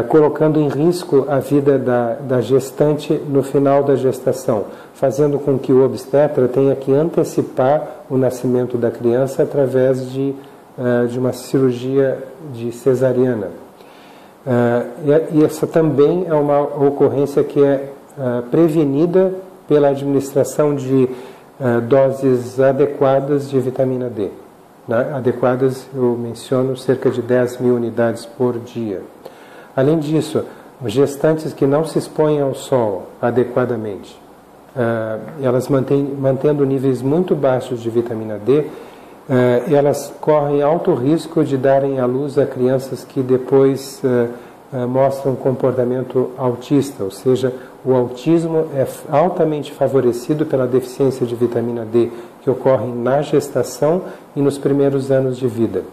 colocando em risco a vida da gestante no final da gestação, fazendo com que o obstetra tenha que antecipar o nascimento da criança através de uma cirurgia de cesariana. E essa também é uma ocorrência que é prevenida pela administração de doses adequadas de vitamina D. Adequadas, eu menciono, cerca de 10 mil unidades por dia. Além disso, gestantes que não se expõem ao sol adequadamente, elas mantendo níveis muito baixos de vitamina D, elas correm alto risco de darem à luz a crianças que depois mostram comportamento autista, ou seja, o autismo é altamente favorecido pela deficiência de vitamina D, que ocorre na gestação e nos primeiros anos de vida.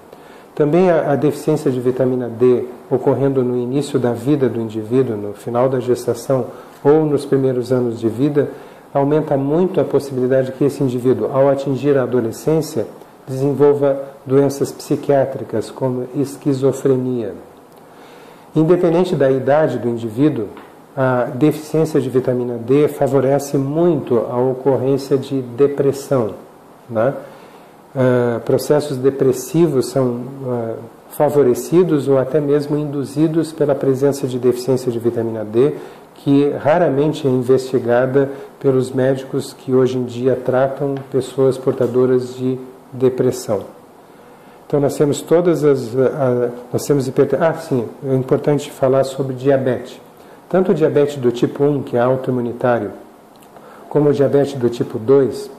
Também a deficiência de vitamina D ocorrendo no início da vida do indivíduo, no final da gestação ou nos primeiros anos de vida, aumenta muito a possibilidade que esse indivíduo, ao atingir a adolescência, desenvolva doenças psiquiátricas como esquizofrenia. Independente da idade do indivíduo, a deficiência de vitamina D favorece muito a ocorrência de depressão, né? Processos depressivos são favorecidos ou até mesmo induzidos pela presença de deficiência de vitamina D, que raramente é investigada pelos médicos que hoje em dia tratam pessoas portadoras de depressão. Então nós temos nós temos hipertensão. É importante falar sobre diabetes. Tanto o diabetes do tipo 1, que é autoimunitário, como o diabetes do tipo 2,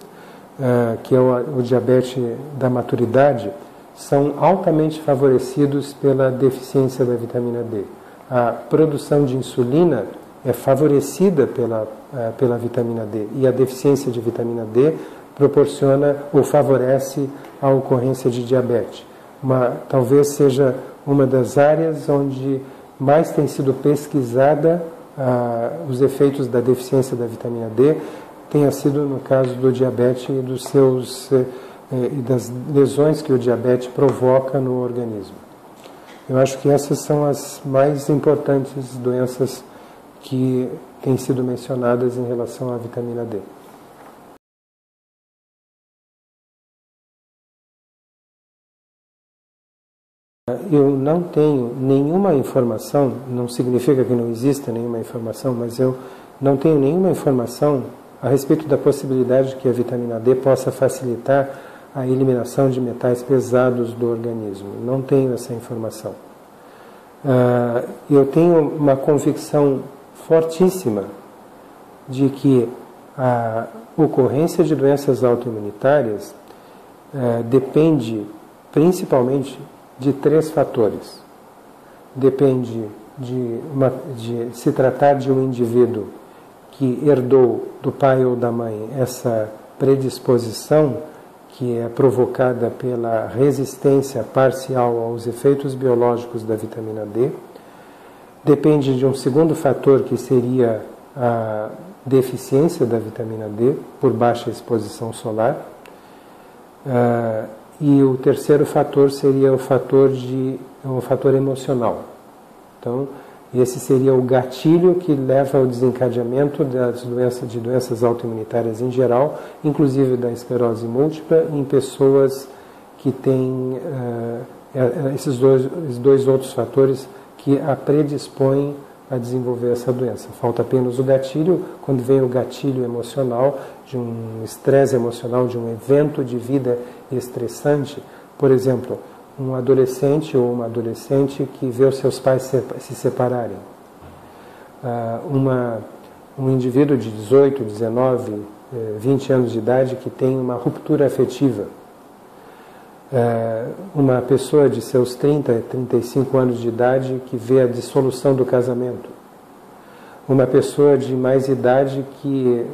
que é o diabetes da maturidade, são altamente favorecidos pela deficiência da vitamina D. A produção de insulina é favorecida pela vitamina D, e a deficiência de vitamina D proporciona ou favorece a ocorrência de diabetes. Talvez seja uma das áreas onde mais tem sido pesquisada os efeitos da deficiência da vitamina D, tenha sido no caso do diabetes e das lesões que o diabetes provoca no organismo. Eu acho que essas são as mais importantes doenças que têm sido mencionadas em relação à vitamina D. Eu não tenho nenhuma informação, não significa que não exista nenhuma informação, mas eu não tenho nenhuma informação a respeito da possibilidade que a vitamina D possa facilitar a eliminação de metais pesados do organismo. Não tenho essa informação. Eu tenho uma convicção fortíssima de que a ocorrência de doenças autoimunitárias depende principalmente de 3 fatores. Depende de se tratar de um indivíduo que herdou do pai ou da mãe essa predisposição que é provocada pela resistência parcial aos efeitos biológicos da vitamina D. Depende de um segundo fator, que seria a deficiência da vitamina D por baixa exposição solar. E o terceiro fator seria o fator emocional. Então, esse seria o gatilho que leva ao desencadeamento de doenças autoimunitárias em geral, inclusive da esclerose múltipla, em pessoas que têm esses dois outros fatores que a predispõem a desenvolver essa doença. Falta apenas o gatilho. Quando vem o gatilho emocional, de um estresse emocional, de um evento de vida estressante, por exemplo, um adolescente ou uma adolescente que vê os seus pais se separarem. Um indivíduo de 18, 19, 20 anos de idade que tem uma ruptura afetiva. Uma pessoa de seus 30, 35 anos de idade que vê a dissolução do casamento. Uma pessoa de mais idade que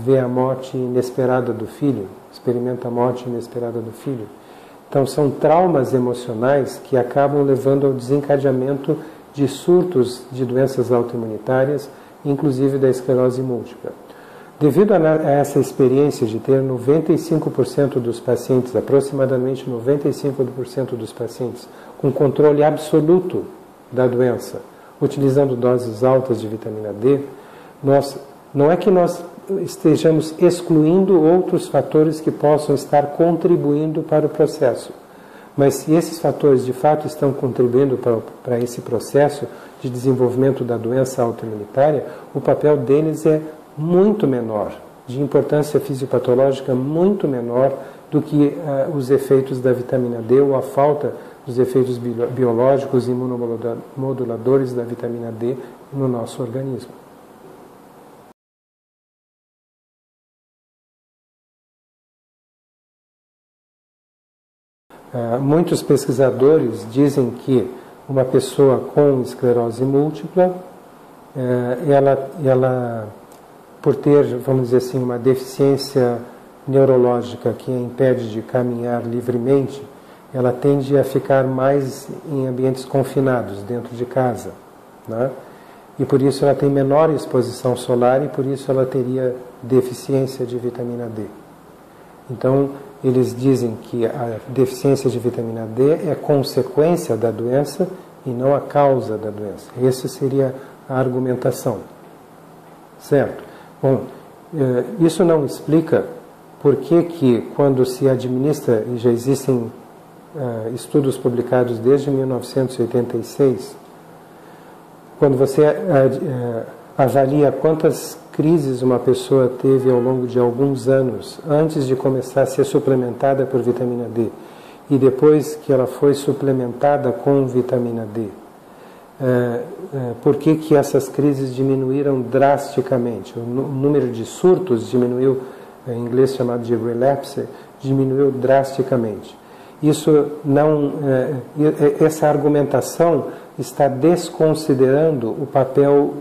vê a morte inesperada do filho, experimenta a morte inesperada do filho. Então, são traumas emocionais que acabam levando ao desencadeamento de surtos de doenças autoimunitárias, inclusive da esclerose múltipla. Devido a essa experiência de ter 95% dos pacientes, aproximadamente 95% dos pacientes, com controle absoluto da doença, utilizando doses altas de vitamina D, não é que nós estejamos excluindo outros fatores que possam estar contribuindo para o processo. Mas se esses fatores de fato estão contribuindo para esse processo de desenvolvimento da doença autoimunitária, o papel deles é muito menor, de importância fisiopatológica muito menor do que os efeitos da vitamina D ou a falta dos efeitos biológicos e imunomoduladores da vitamina D no nosso organismo. Muitos pesquisadores dizem que uma pessoa com esclerose múltipla, ela por ter, vamos dizer assim, uma deficiência neurológica que a impede de caminhar livremente, ela tende a ficar mais em ambientes confinados, dentro de casa, né? E por isso ela tem menor exposição solar e por isso ela teria deficiência de vitamina D. Então, eles dizem que a deficiência de vitamina D é consequência da doença e não a causa da doença. Essa seria a argumentação. Certo? Bom, isso não explica por que quando se administra, e já existem estudos publicados desde 1986, quando você avalia quantas crises uma pessoa teve ao longo de alguns anos antes de começar a ser suplementada por vitamina D e depois que ela foi suplementada com vitamina D, por que essas crises diminuíram drasticamente? O número de surtos diminuiu, em inglês chamado de relapse, diminuiu drasticamente. Essa argumentação está desconsiderando o papel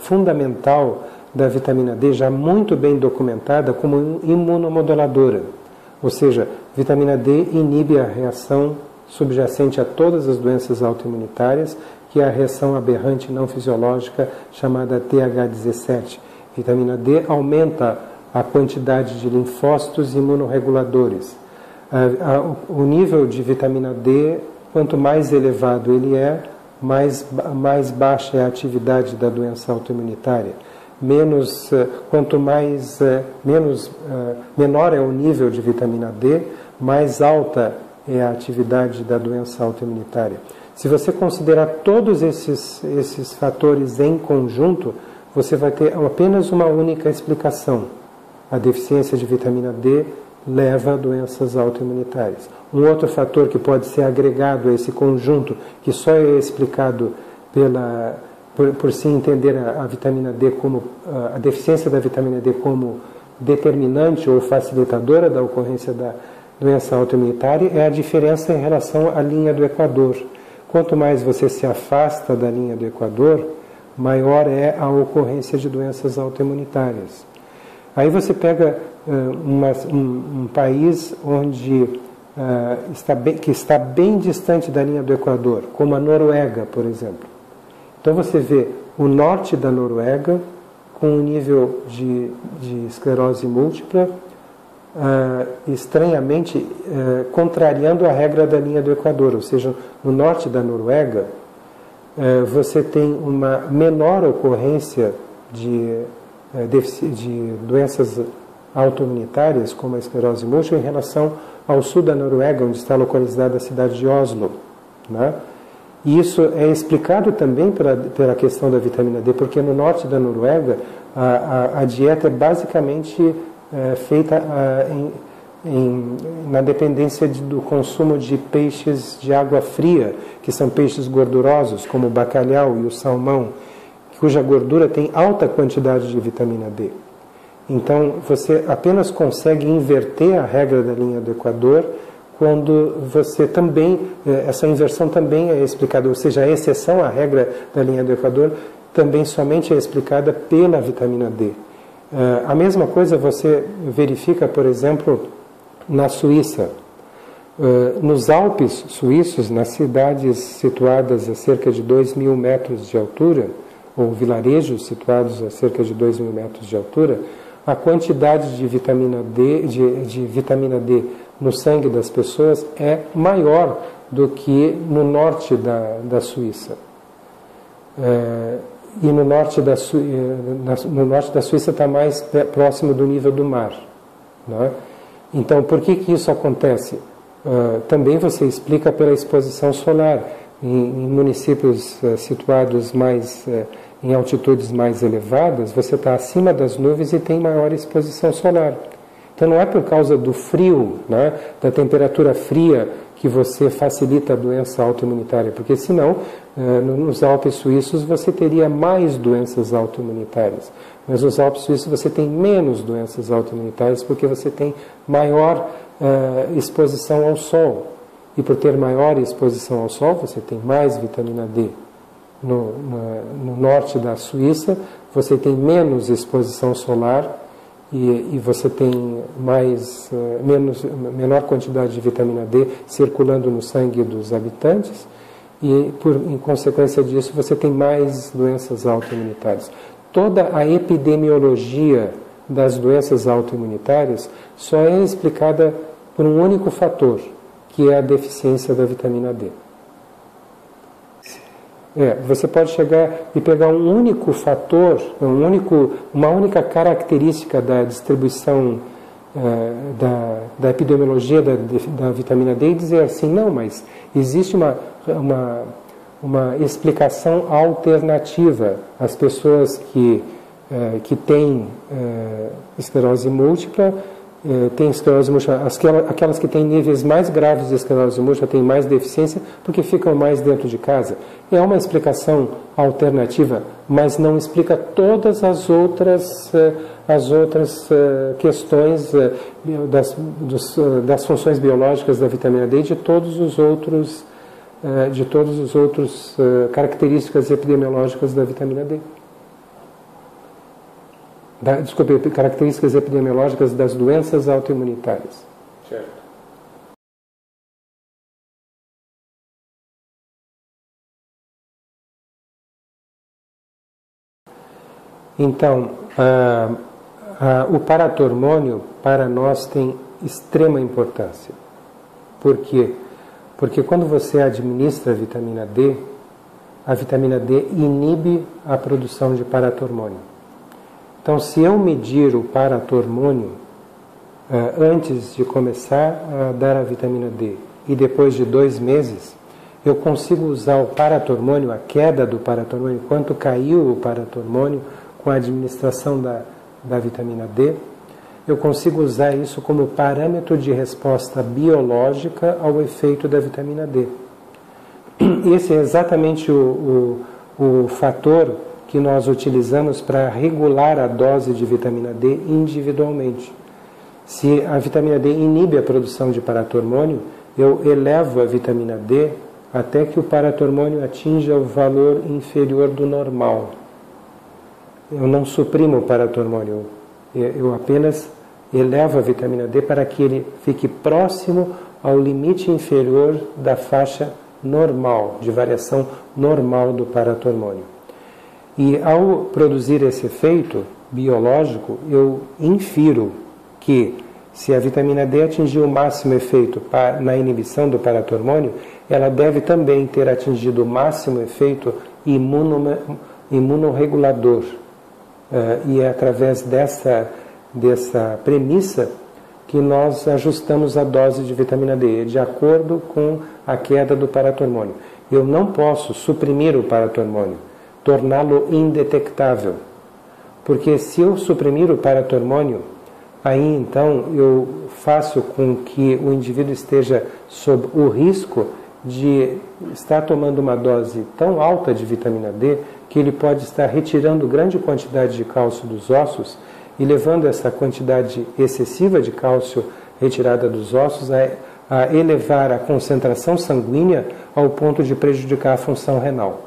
fundamental da vitamina D, já muito bem documentada como imunomoduladora. Ou seja, vitamina D inibe a reação subjacente a todas as doenças autoimunitárias, que é a reação aberrante não fisiológica chamada TH17. Vitamina D aumenta a quantidade de linfócitos imunorreguladores. O nível de vitamina D, quanto mais elevado ele é, mais baixa é a atividade da doença autoimunitária. Menor é o nível de vitamina D, mais alta é a atividade da doença autoimunitária. Se você considerar todos esses fatores em conjunto, você vai ter apenas uma única explicação. A deficiência de vitamina D leva a doenças autoimunitárias. Um outro fator que pode ser agregado a esse conjunto, que só é explicado por se entender a vitamina D como a deficiência da vitamina D como determinante ou facilitadora da ocorrência da doença autoimunitária, é a diferença em relação à linha do Equador. Quanto mais você se afasta da linha do Equador, maior é a ocorrência de doenças autoimunitárias. Aí você pega um país onde que está bem distante da linha do Equador, como a Noruega, por exemplo. Então você vê o norte da Noruega com um nível de esclerose múltipla estranhamente contrariando a regra da linha do Equador, ou seja, no norte da Noruega você tem uma menor ocorrência de doenças autoimunitárias, como a esclerose múltipla, em relação ao sul da Noruega, onde está localizada a cidade de Oslo, né? E isso é explicado também pela questão da vitamina D, porque no norte da Noruega a dieta é basicamente feita na dependência do consumo de peixes de água fria, que são peixes gordurosos, como o bacalhau e o salmão, cuja gordura tem alta quantidade de vitamina D. Então, você apenas consegue inverter a regra da linha do Equador quando você também, essa inversão também é explicada, ou seja, a exceção à regra da linha do Equador também somente é explicada pela vitamina D. A mesma coisa você verifica, por exemplo, na Suíça. Nos Alpes suíços, nas cidades situadas a cerca de 2.000 metros de altura, ou vilarejos situados a cerca de 2.000 metros de altura, a quantidade de vitamina D no sangue das pessoas é maior do que no norte da Suíça. E no norte da Suíça está mais próximo do nível do mar, né? Então, por que isso acontece? Também você explica pela exposição solar. Em municípios situados mais em altitudes mais elevadas, você está acima das nuvens e tem maior exposição solar. Então não é por causa do frio, né, da temperatura fria, que você facilita a doença autoimunitária, porque senão nos Alpes suíços você teria mais doenças autoimunitárias. Mas nos Alpes suíços você tem menos doenças autoimunitárias porque você tem maior exposição ao sol. E por ter maior exposição ao sol, você tem mais vitamina D. No norte da Suíça, você tem menos exposição solar e você tem menor quantidade de vitamina D circulando no sangue dos habitantes e, em consequência disso, você tem mais doenças autoimunitárias. Toda a epidemiologia das doenças autoimunitárias só é explicada por um único fator, que é a deficiência da vitamina D. Você pode chegar e pegar um único fator, uma única característica da distribuição da epidemiologia da vitamina D e dizer assim, não, mas existe uma explicação alternativa. As pessoas que têm esclerose múltipla, tem esclerose múltipla, aquelas que têm níveis mais graves de esclerose múltipla têm mais deficiência porque ficam mais dentro de casa. É uma explicação alternativa, mas não explica todas as outras questões das funções biológicas da vitamina D e de todos os outros características epidemiológicas da vitamina D. Características epidemiológicas das doenças autoimunitárias.
Certo.
Então, o paratormônio para nós tem extrema importância. Por quê? Porque quando você administra a vitamina D inibe a produção de paratormônio. Então, se eu medir o paratormônio antes de começar a dar a vitamina D e depois de 2 meses, eu consigo usar o paratormônio, a queda do paratormônio, quanto caiu o paratormônio com a administração da vitamina D, eu consigo usar isso como parâmetro de resposta biológica ao efeito da vitamina D. Esse é exatamente o fator que nós utilizamos para regular a dose de vitamina D individualmente. Se a vitamina D inibe a produção de paratormônio, eu elevo a vitamina D até que o paratormônio atinja o valor inferior do normal. Eu não suprimo o paratormônio, Eu apenas elevo a vitamina D para que ele fique próximo ao limite inferior da faixa normal, de variação normal do paratormônio. E ao produzir esse efeito biológico, eu infiro que se a vitamina D atingir o máximo efeito na inibição do paratormônio, ela deve também ter atingido o máximo efeito imunorregulador. E é através dessa premissa que nós ajustamos a dose de vitamina D, de acordo com a queda do paratormônio. Eu não posso suprimir o paratormônio, torná-lo indetectável, porque se eu suprimir o paratormônio, aí então eu faço com que o indivíduo esteja sob o risco de estar tomando uma dose tão alta de vitamina D que ele pode estar retirando grande quantidade de cálcio dos ossos e levando essa quantidade excessiva de cálcio retirada dos ossos a elevar a concentração sanguínea ao ponto de prejudicar a função renal.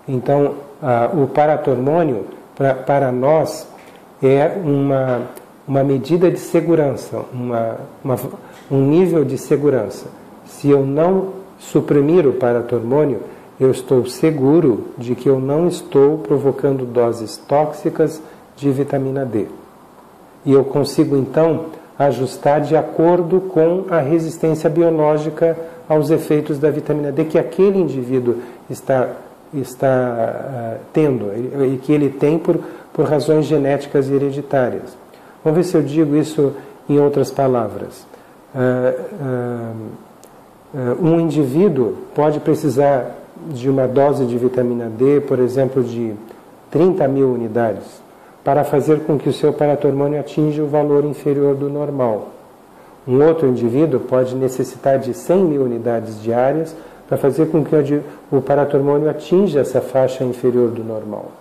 Então, o paratormônio, para nós, é uma medida de segurança, um nível de segurança. Se eu não suprimir o paratormônio, eu estou seguro de que eu não estou provocando doses tóxicas de vitamina D. E eu consigo, então, ajustar de acordo com a resistência biológica aos efeitos da vitamina D que aquele indivíduo está tendo e que ele tem por razões genéticas e hereditárias. Vamos ver se eu digo isso em outras palavras. Um indivíduo pode precisar de uma dose de vitamina D, por exemplo, de 30.000 unidades, para fazer com que o seu paratormônio atinja o valor inferior do normal. Um outro indivíduo pode necessitar de 100.000 unidades diárias para fazer com que o paratormônio atinja essa faixa inferior do normal.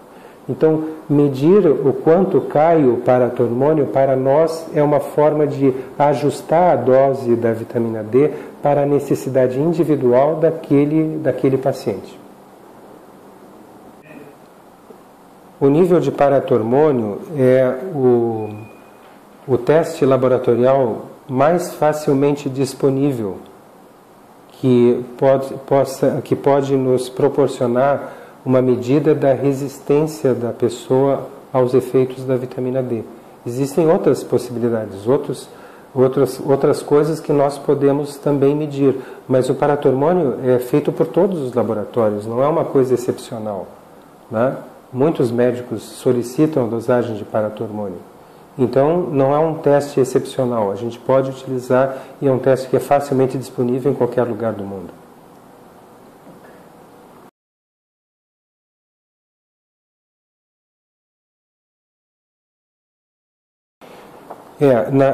Então, medir o quanto cai o paratormônio, para nós, é uma forma de ajustar a dose da vitamina D para a necessidade individual daquele paciente. O nível de paratormônio é o teste laboratorial mais facilmente disponível que pode nos proporcionar uma medida da resistência da pessoa aos efeitos da vitamina D. Existem outras possibilidades, outras coisas que nós podemos também medir, mas o paratormônio é feito por todos os laboratórios, não é uma coisa excepcional, né? Muitos médicos solicitam a dosagem de paratormônio. Então, não é um teste excepcional, a gente pode utilizar e é um teste que é facilmente disponível em qualquer lugar do mundo.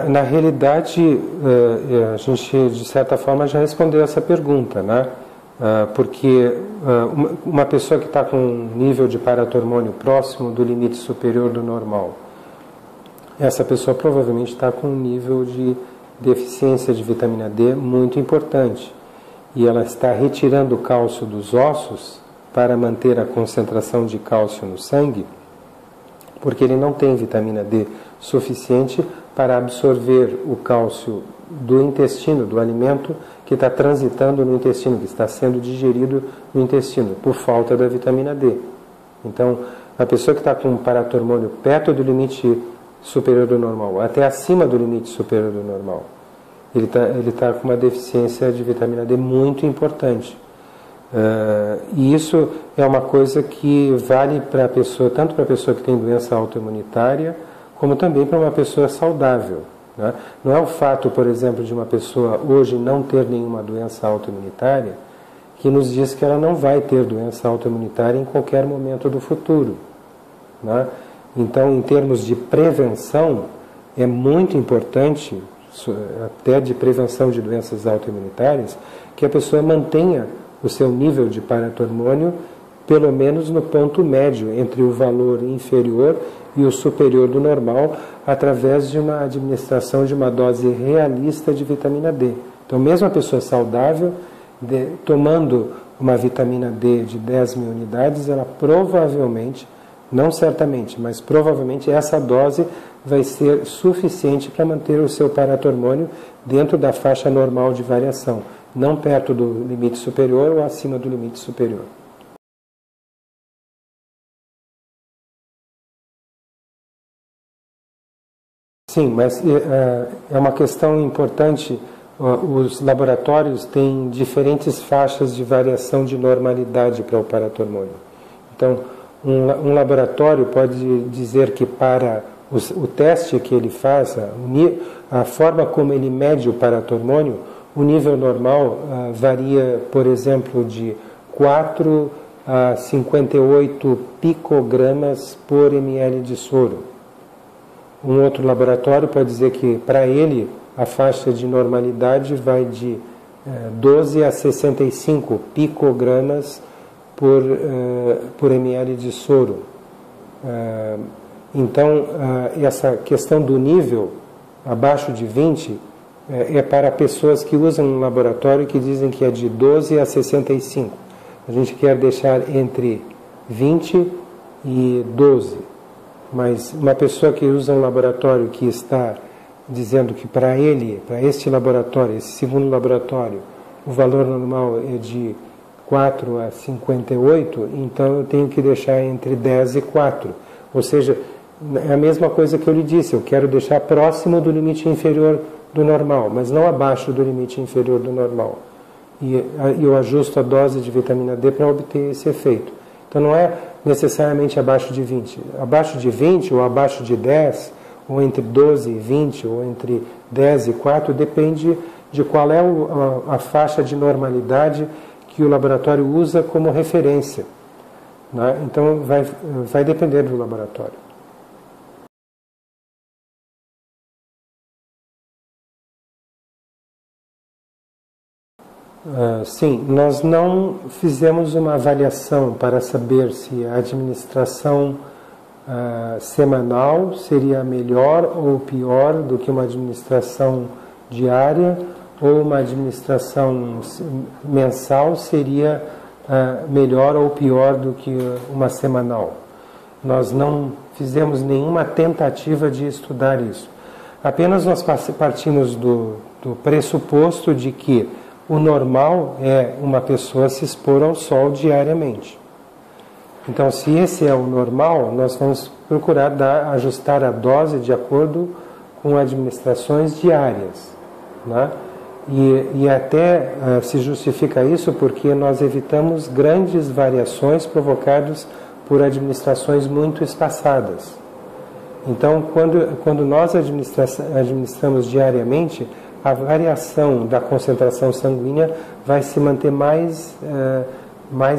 Na realidade, a gente, de certa forma, já respondeu essa pergunta, né? Porque uma pessoa que está com um nível de paratormônio próximo do limite superior do normal, essa pessoa provavelmente está com um nível de deficiência de vitamina D muito importante. E ela está retirando o cálcio dos ossos para manter a concentração de cálcio no sangue, porque ele não tem vitamina D suficiente para absorver o cálcio do intestino, do alimento que está transitando no intestino, que está sendo digerido no intestino, por falta da vitamina D. Então, a pessoa que está com um paratormônio perto do limite superior do normal, até acima do limite superior do normal, ele tá com uma deficiência de vitamina D muito importante. E isso é uma coisa que vale para a pessoa, tanto para a pessoa que tem doença autoimunitária, como também para uma pessoa saudável, né? Não é o fato, por exemplo, de uma pessoa hoje não ter nenhuma doença autoimunitária que nos diz que ela não vai ter doença autoimunitária em qualquer momento do futuro, né? Então, em termos de prevenção, é muito importante, até de prevenção de doenças autoimunitárias, que a pessoa mantenha o seu nível de paratormônio pelo menos no ponto médio entre o valor inferior e o superior do normal, através de uma administração de uma dose realista de vitamina D. Então, mesmo a pessoa saudável, tomando uma vitamina D de 10.000 unidades, ela provavelmente, não certamente, mas provavelmente essa dose vai ser suficiente para manter o seu paratormônio dentro da faixa normal de variação, não perto do limite superior ou acima do limite superior. Sim, mas é uma questão importante. Os laboratórios têm diferentes faixas de variação de normalidade para o paratormônio. Então, um laboratório pode dizer que para o teste que ele faz, a forma como ele mede o paratormônio, o nível normal varia, por exemplo, de 4 a 58 picogramas por ml de soro. Um outro laboratório pode dizer que, para ele, a faixa de normalidade vai de 12 a 65 picogramas por ml de soro. Então, essa questão do nível abaixo de 20 é para pessoas que usam um laboratório que dizem que é de 12 a 65. A gente quer deixar entre 20 e 12. Mas uma pessoa que usa um laboratório que está dizendo que para este laboratório, esse segundo laboratório, o valor normal é de 4 a 58, então eu tenho que deixar entre 10 e 4. Ou seja, é a mesma coisa que eu lhe disse, eu quero deixar próximo do limite inferior do normal, mas não abaixo do limite inferior do normal. E eu ajusto a dose de vitamina D para obter esse efeito. Então não é necessariamente abaixo de 20. Abaixo de 20 ou abaixo de 10, ou entre 12 e 20, ou entre 10 e 4, depende de qual é a faixa de normalidade que o laboratório usa como referência. Né? Então vai depender do laboratório. Sim, nós não fizemos uma avaliação para saber se a administração semanal seria melhor ou pior do que uma administração diária, ou uma administração mensal seria melhor ou pior do que uma semanal. Nós não fizemos nenhuma tentativa de estudar isso. Apenas nós partimos do pressuposto de que o normal é uma pessoa se expor ao sol diariamente. Então, se esse é o normal, nós vamos procurar ajustar a dose de acordo com administrações diárias. Né? E até se justifica isso porque nós evitamos grandes variações provocadas por administrações muito espaçadas. Então, quando nós administramos diariamente, a variação da concentração sanguínea vai se manter mais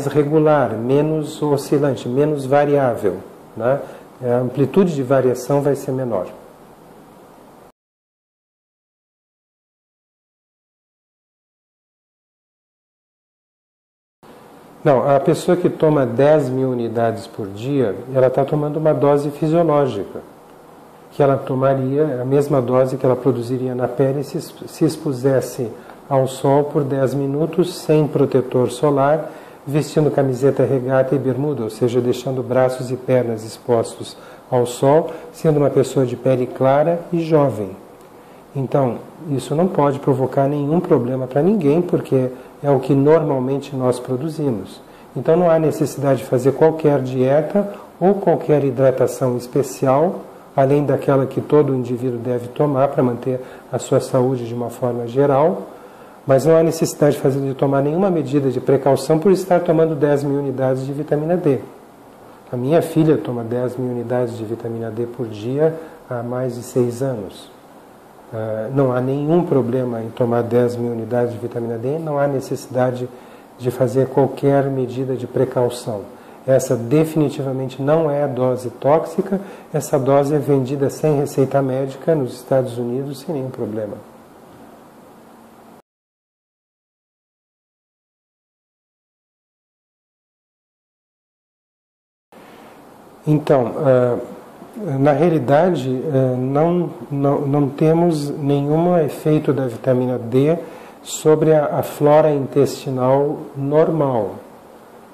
regular, menos oscilante, menos variável. Né? A amplitude de variação vai ser menor. Não, a pessoa que toma 10 mil unidades por dia, ela está tomando uma dose fisiológica, que ela tomaria a mesma dose que ela produziria na pele se expusesse ao sol por 10 minutos sem protetor solar, vestindo camiseta regata e bermuda, ou seja, deixando braços e pernas expostos ao sol, sendo uma pessoa de pele clara e jovem. Então, isso não pode provocar nenhum problema para ninguém, porque é o que normalmente nós produzimos. Então, não há necessidade de fazer qualquer dieta ou qualquer hidratação especial, além daquela que todo indivíduo deve tomar para manter a sua saúde de uma forma geral, mas não há necessidade de tomar nenhuma medida de precaução por estar tomando 10 mil unidades de vitamina D. A minha filha toma 10 mil unidades de vitamina D por dia há mais de 6 anos. Não há nenhum problema em tomar 10 mil unidades de vitamina D, não há necessidade de fazer qualquer medida de precaução. Essa definitivamente não é a dose tóxica, essa dose é vendida sem receita médica nos Estados Unidos sem nenhum problema. Então, na realidade, não temos nenhum efeito da vitamina D sobre a flora intestinal normal.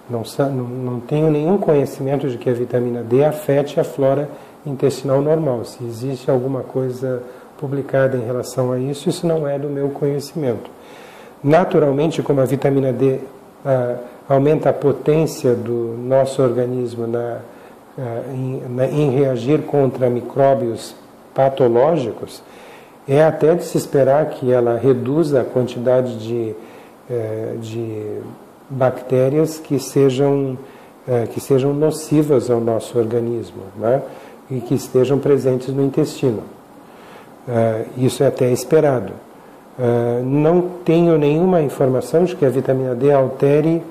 Não tenho nenhum conhecimento de que a vitamina D afete a flora intestinal normal. Se existe alguma coisa publicada em relação a isso, isso não é do meu conhecimento. Naturalmente, como a vitamina D aumenta a potência do nosso organismo em reagir contra micróbios patológicos, é até de se esperar que ela reduza a quantidade de bactérias que sejam nocivas ao nosso organismo, né? E que estejam presentes no intestino. Isso é até esperado. Não tenho nenhuma informação de que a vitamina D altere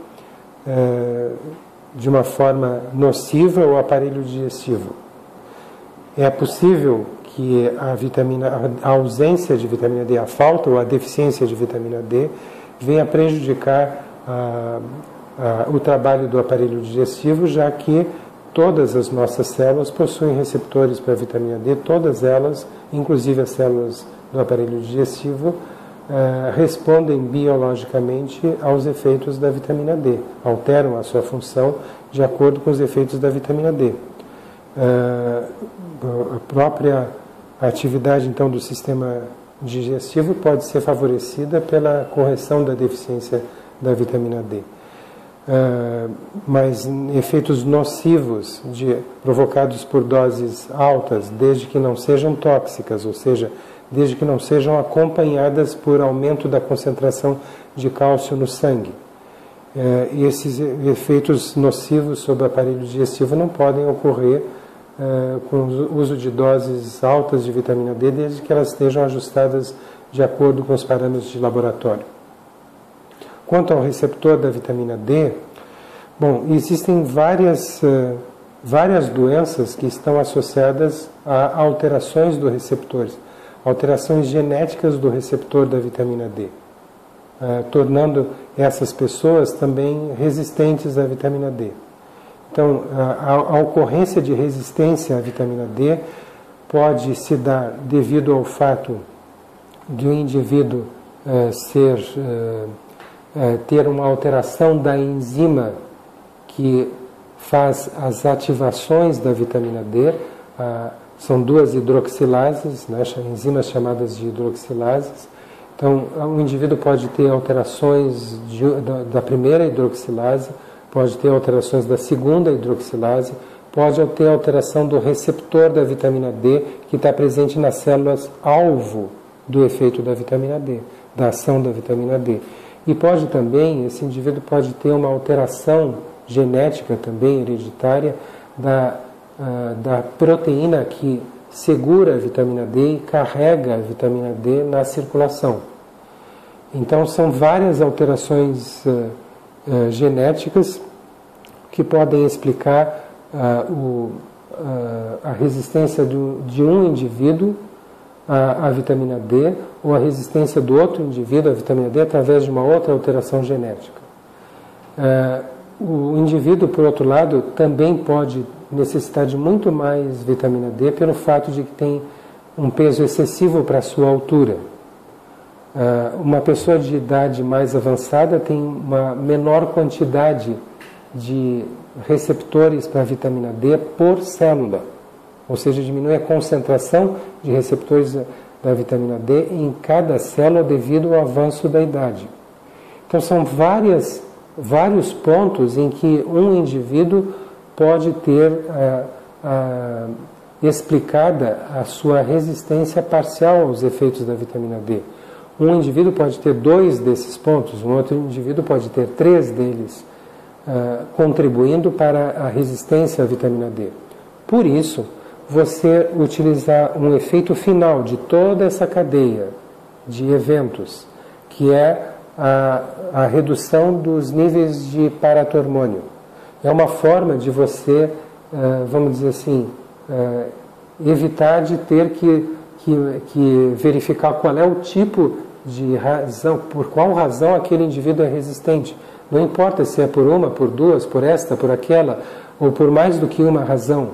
de uma forma nociva o aparelho digestivo. É possível que a ausência de vitamina D, a falta ou a deficiência de vitamina D, venha prejudicar o trabalho do aparelho digestivo, já que todas as nossas células possuem receptores para a vitamina D, todas elas, inclusive as células do aparelho digestivo, respondem biologicamente aos efeitos da vitamina D, alteram a sua função de acordo com os efeitos da vitamina D. A própria atividade, então, do sistema digestivo pode ser favorecida pela correção da deficiência da vitamina D. Mas efeitos nocivos provocados por doses altas, desde que não sejam tóxicas, ou seja, desde que não sejam acompanhadas por aumento da concentração de cálcio no sangue. Esses efeitos nocivos sobre o aparelho digestivo não podem ocorrer com o uso de doses altas de vitamina D, desde que elas estejam ajustadas de acordo com os parâmetros de laboratório. Quanto ao receptor da vitamina D, bom, existem várias doenças que estão associadas a alterações do receptor, alterações genéticas do receptor da vitamina D, tornando essas pessoas também resistentes à vitamina D. Então, a ocorrência de resistência à vitamina D pode se dar devido ao fato de um indivíduo ter uma alteração da enzima que faz as ativações da vitamina D. São duas hidroxilases, né, enzimas chamadas de hidroxilases. Então, o indivíduo pode ter alterações da primeira hidroxilase, pode ter alterações da segunda hidroxilase, pode ter alteração do receptor da vitamina D, que está presente nas células alvo do efeito da vitamina D, da ação da vitamina D. E pode também, esse indivíduo pode ter uma alteração genética também, hereditária, da proteína que segura a vitamina D e carrega a vitamina D na circulação. Então, são várias alterações genéticas que podem explicar a resistência de um indivíduo à vitamina D ou a resistência do outro indivíduo à vitamina D através de uma outra alteração genética. O indivíduo, por outro lado, também pode necessitar de muito mais vitamina D pelo fato de que tem um peso excessivo para a sua altura. Uma pessoa de idade mais avançada tem uma menor quantidade de receptores para a vitamina D por célula, ou seja, diminui a concentração de receptores da vitamina D em cada célula devido ao avanço da idade. Então, são vários pontos em que um indivíduo pode ter explicada a sua resistência parcial aos efeitos da vitamina D. Um indivíduo pode ter 2 desses pontos, um outro indivíduo pode ter 3 deles, contribuindo para a resistência à vitamina D. Por isso, você utilizar um efeito final de toda essa cadeia de eventos, que é a redução dos níveis de paratormônio. É uma forma de você, vamos dizer assim, evitar de ter que verificar qual é o tipo de razão, por qual razão aquele indivíduo é resistente. Não importa se é por uma, por duas, por esta, por aquela, ou por mais do que uma razão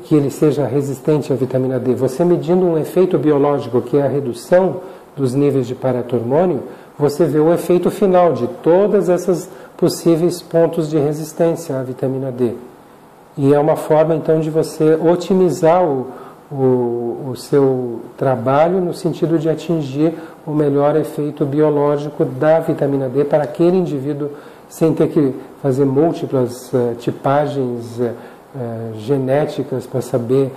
que ele seja resistente à vitamina D. Você medindo um efeito biológico, que é a redução dos níveis de paratormônio, você vê o efeito final de todas essas possíveis pontos de resistência à vitamina D. E é uma forma, então, de você otimizar o seu trabalho no sentido de atingir o melhor efeito biológico da vitamina D para aquele indivíduo, sem ter que fazer múltiplas tipagens genéticas para saber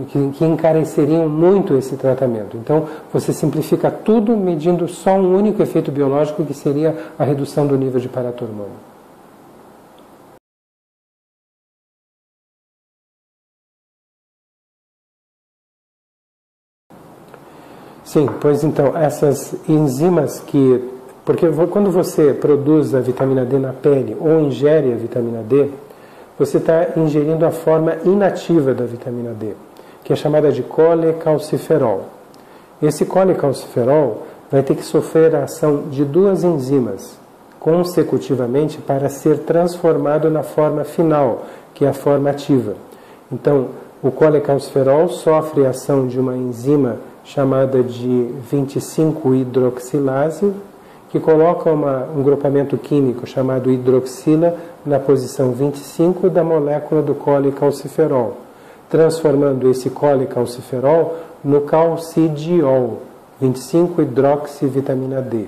que encareceriam muito esse tratamento. Então, você simplifica tudo medindo só um único efeito biológico, que seria a redução do nível de paratormônio. Sim, pois então, essas enzimas porque quando você produz a vitamina D na pele ou ingere a vitamina D, você está ingerindo a forma inativa da vitamina D, que é chamada de colecalciferol. Esse colecalciferol vai ter que sofrer a ação de duas enzimas consecutivamente para ser transformado na forma final, que é a forma ativa. Então, o colecalciferol sofre a ação de uma enzima chamada de 25-hidroxilase, que coloca um grupamento químico chamado hidroxila na posição 25 da molécula do colecalciferol, transformando esse colecalciferol no calcidiol, 25-hidroxivitamina D,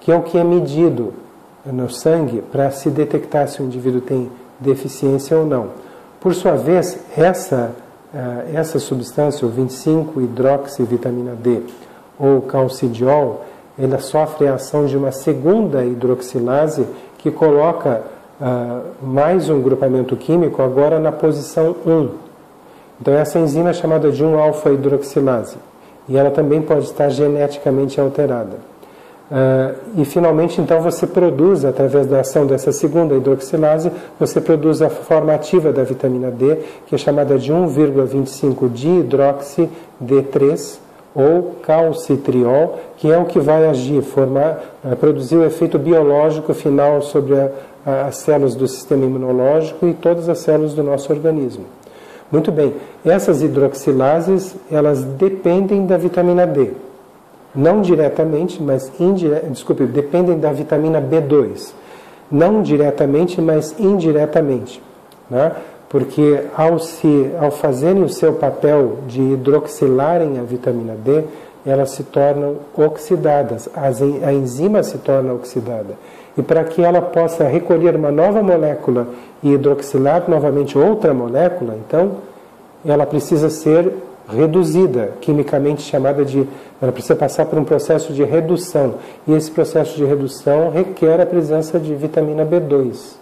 que é o que é medido no sangue para se detectar se o indivíduo tem deficiência ou não. Por sua vez, essa substância, o 25-hidroxivitamina D, ou calcidiol, ela sofre a ação de uma segunda hidroxilase que coloca mais um grupamento químico agora na posição 1. Então essa enzima é chamada de 1-alfa-hidroxilase e ela também pode estar geneticamente alterada. E finalmente então você produz, através da ação dessa segunda hidroxilase, você produz a forma ativa da vitamina D, que é chamada de 1,25-dihidroxi D3, ou calcitriol, que é o que vai agir, produzir o efeito biológico final sobre as células do sistema imunológico e todas as células do nosso organismo. Muito bem, essas hidroxilases, elas dependem da vitamina D. Não diretamente, mas dependem da vitamina B2. Não diretamente, mas indiretamente, né? Porque ao fazerem o seu papel de hidroxilarem a vitamina D, elas se tornam oxidadas, a enzima se torna oxidada. E para que ela possa recolher uma nova molécula e hidroxilar novamente outra molécula, então, ela precisa ser reduzida, quimicamente chamada ela precisa passar por um processo de redução. E esse processo de redução requer a presença de vitamina B2.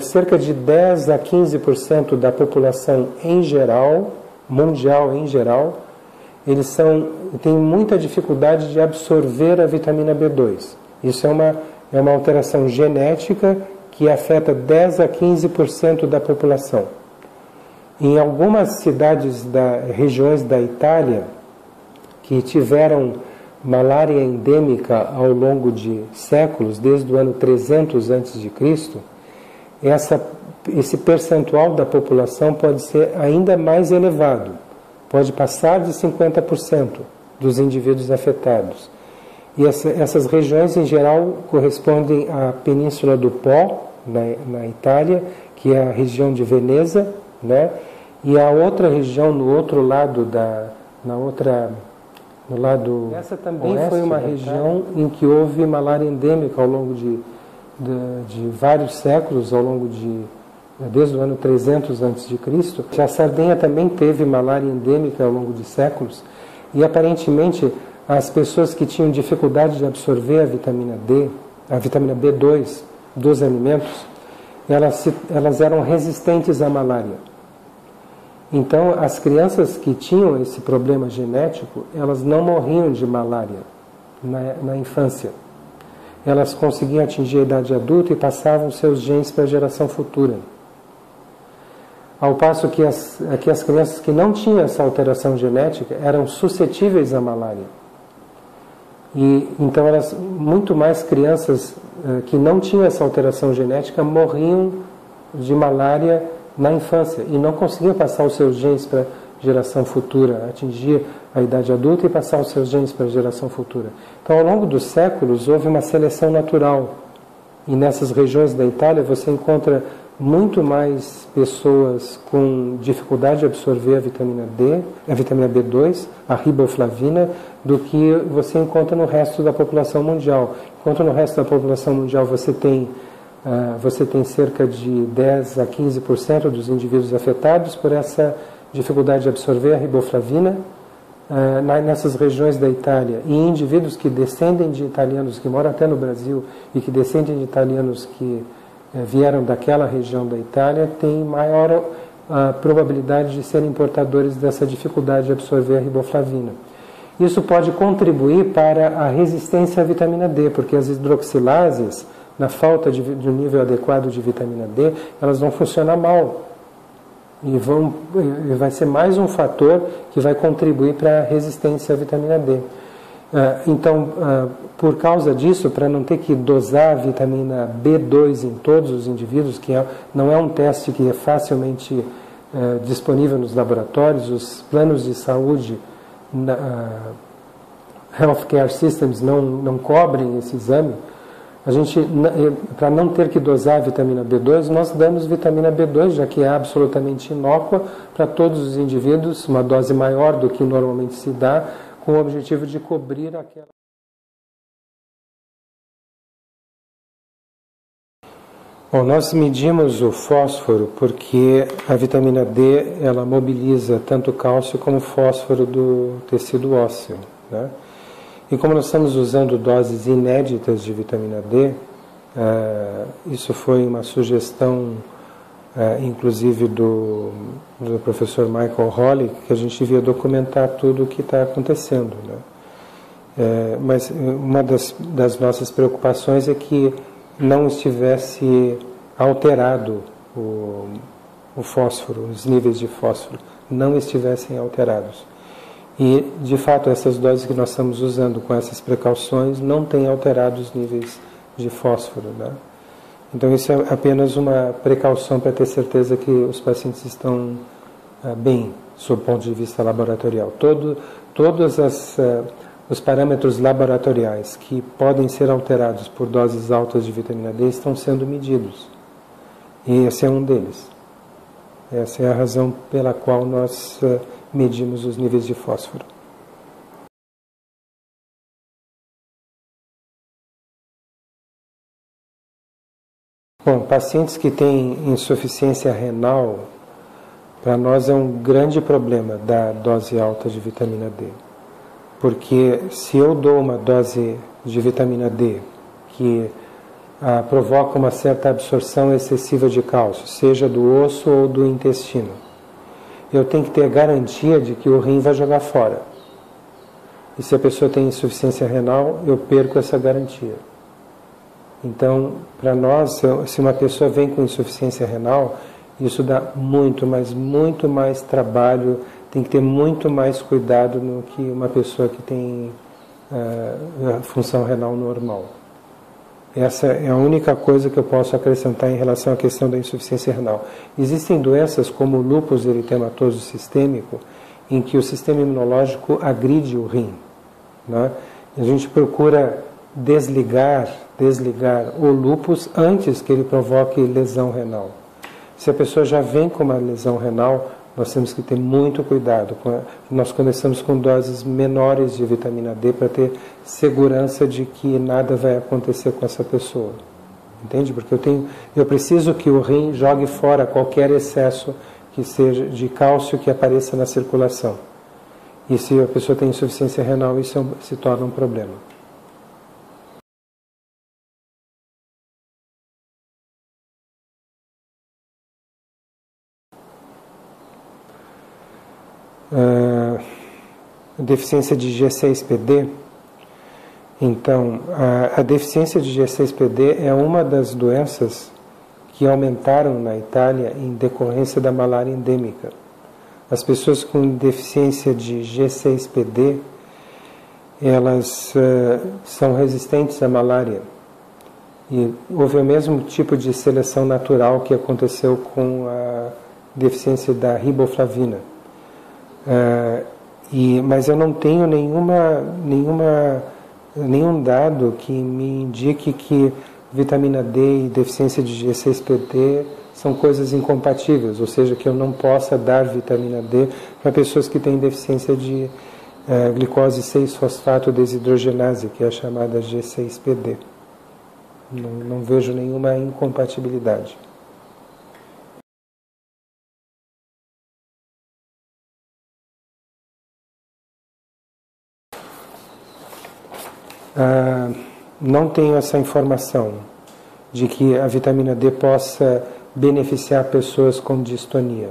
Cerca de 10 a 15% da população em geral, mundial em geral, eles têm muita dificuldade de absorver a vitamina B2. Isso é uma alteração genética que afeta 10 a 15% da população. Em algumas regiões da Itália que tiveram malária endêmica ao longo de séculos, desde o ano 300 a.C., esse percentual da população pode ser ainda mais elevado, pode passar de 50% dos indivíduos afetados. E essas regiões, em geral, correspondem à Península do Po, na Itália, que é a região de Veneza, né? E a outra região no outro lado, no lado essa também oeste, foi uma região em que houve malária endêmica ao longo de vários séculos, desde o ano 300 a.C. A Sardenha também teve malária endêmica ao longo de séculos, e aparentemente as pessoas que tinham dificuldade de absorver a vitamina D, a vitamina B2 dos alimentos, elas eram resistentes à malária. Então, as crianças que tinham esse problema genético, elas não morriam de malária na infância. Elas conseguiam atingir a idade adulta e passavam seus genes para a geração futura. Ao passo que as crianças que não tinham essa alteração genética eram suscetíveis à malária. E então muito mais crianças que não tinham essa alteração genética morriam de malária na infância e não conseguiam passar os seus genes para a geração futura, atingir a idade adulta e passar os seus genes para a geração futura. Então, ao longo dos séculos, houve uma seleção natural. E nessas regiões da Itália, você encontra muito mais pessoas com dificuldade de absorver a vitamina D, a vitamina B2, a riboflavina, do que você encontra no resto da população mundial. Enquanto no resto da população mundial você tem cerca de 10 a 15% dos indivíduos afetados por essa dificuldade de absorver a riboflavina, nessas regiões da Itália, e indivíduos que descendem de italianos, que moram até no Brasil, e que descendem de italianos que vieram daquela região da Itália, têm maior probabilidade de serem portadores dessa dificuldade de absorver a riboflavina. Isso pode contribuir para a resistência à vitamina D, porque as hidroxilases, na falta de um nível adequado de vitamina D, elas vão funcionar mal. E vai ser mais um fator que vai contribuir para a resistência à vitamina D. Então, por causa disso, para não ter que dosar a vitamina B2 em todos os indivíduos, que não é um teste que é facilmente disponível nos laboratórios, os planos de saúde, healthcare systems não cobrem esse exame, para não ter que dosar a vitamina B2, nós damos vitamina B2, já que é absolutamente inócua para todos os indivíduos, uma dose maior do que normalmente se dá, com o objetivo de cobrir aquela... Bom, nós medimos o fósforo porque a vitamina D ela mobiliza tanto o cálcio como o fósforo do tecido ósseo, né? E como nós estamos usando doses inéditas de vitamina D, isso foi uma sugestão, inclusive do professor Michael Hawley, que a gente devia documentar tudo o que está acontecendo, né? Mas uma das nossas preocupações é que não estivesse alterado o fósforo, os níveis de fósforo não estivessem alterados. E, de fato, essas doses que nós estamos usando com essas precauções não têm alterado os níveis de fósforo, né? Então, isso é apenas uma precaução para ter certeza que os pacientes estão bem, sob o ponto de vista laboratorial. Todos os parâmetros laboratoriais que podem ser alterados por doses altas de vitamina D estão sendo medidos. E esse é um deles. Essa é a razão pela qual nós medimos os níveis de fósforo. Bom, pacientes que têm insuficiência renal, para nós é um grande problema da dose alta de vitamina D. Porque se eu dou uma dose de vitamina D que provoca uma certa absorção excessiva de cálcio, seja do osso ou do intestino, eu tenho que ter garantia de que o rim vai jogar fora. E se a pessoa tem insuficiência renal, eu perco essa garantia. Então, para nós, se uma pessoa vem com insuficiência renal, isso dá muito mais trabalho, tem que ter muito mais cuidado do que uma pessoa que tem a função renal normal. Essa é a única coisa que eu posso acrescentar em relação à questão da insuficiência renal. Existem doenças como o lúpus eritematoso sistêmico, em que o sistema imunológico agride o rim, né? A gente procura desligar o lúpus antes que ele provoque lesão renal. Se a pessoa já vem com uma lesão renal, nós temos que ter muito cuidado. Nós começamos com doses menores de vitamina D para ter segurança de que nada vai acontecer com essa pessoa. Entende? Porque eu preciso que o rim jogue fora qualquer excesso que seja de cálcio que apareça na circulação. E se a pessoa tem insuficiência renal, isso se torna um problema. Deficiência de G6PD. Então, a deficiência de G6PD é uma das doenças que aumentaram na Itália em decorrência da malária endêmica. As pessoas com deficiência de G6PD, elas são resistentes à malária. E houve o mesmo tipo de seleção natural que aconteceu com a deficiência da riboflavina. Mas eu não tenho nenhum dado que me indique que vitamina D e deficiência de G6PD são coisas incompatíveis, ou seja, que eu não possa dar vitamina D para pessoas que têm deficiência de glicose 6-fosfato desidrogenase, que é a chamada G6PD. Não vejo nenhuma incompatibilidade. Não tenho essa informação de que a vitamina D possa beneficiar pessoas com distonia.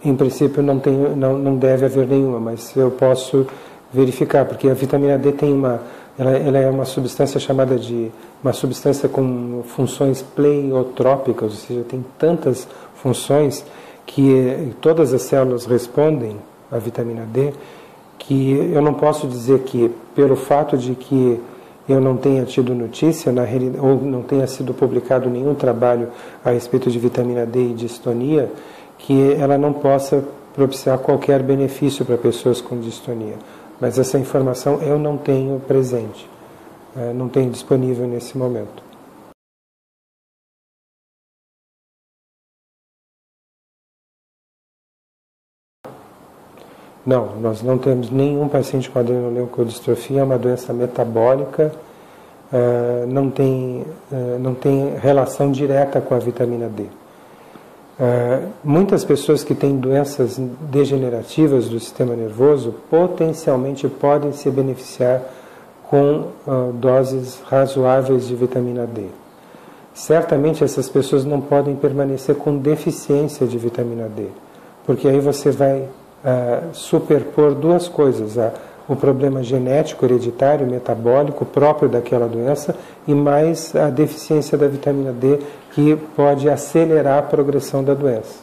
Em princípio não deve haver nenhuma, mas eu posso verificar, porque a vitamina D tem ela é uma substância chamada de uma substância com funções pleiotrópicas, ou seja, tem tantas funções que todas as células respondem à vitamina D, que eu não posso dizer que pelo fato de que eu não tenha tido notícia, ou não tenha sido publicado nenhum trabalho a respeito de vitamina D e distonia, que ela não possa propiciar qualquer benefício para pessoas com distonia. Mas essa informação eu não tenho presente, não tenho disponível nesse momento. Não, nós não temos nenhum paciente com adrenoleucodistrofia, é uma doença metabólica, não tem relação direta com a vitamina D. Muitas pessoas que têm doenças degenerativas do sistema nervoso potencialmente podem se beneficiar com doses razoáveis de vitamina D. Certamente essas pessoas não podem permanecer com deficiência de vitamina D, porque aí você vai superpor duas coisas, o problema genético, hereditário, metabólico próprio daquela doença e mais a deficiência da vitamina D, que pode acelerar a progressão da doença.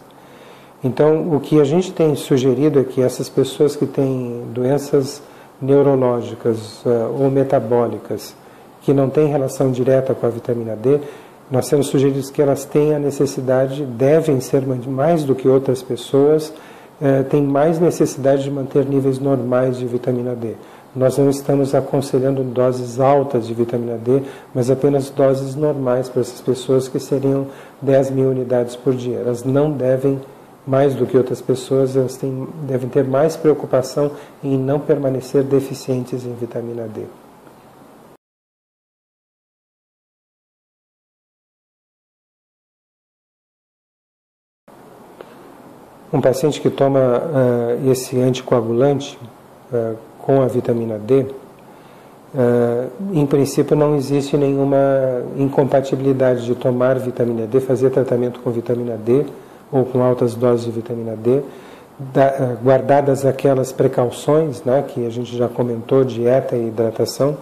Então, o que a gente tem sugerido é que essas pessoas que têm doenças neurológicas ou metabólicas, que não têm relação direta com a vitamina D, nós temos sugerido que elas têm a necessidade, devem ser mais do que outras pessoas, têm mais necessidade de manter níveis normais de vitamina D. Nós não estamos aconselhando doses altas de vitamina D, mas apenas doses normais para essas pessoas, que seriam 10.000 unidades por dia. Elas não devem, mais do que outras pessoas, elas devem ter mais preocupação em não permanecer deficientes em vitamina D. Um paciente que toma esse anticoagulante com a vitamina D, em princípio não existe nenhuma incompatibilidade de tomar vitamina D, fazer tratamento com vitamina D ou com altas doses de vitamina D, guardadas aquelas precauções, né, que a gente já comentou, dieta e hidratação.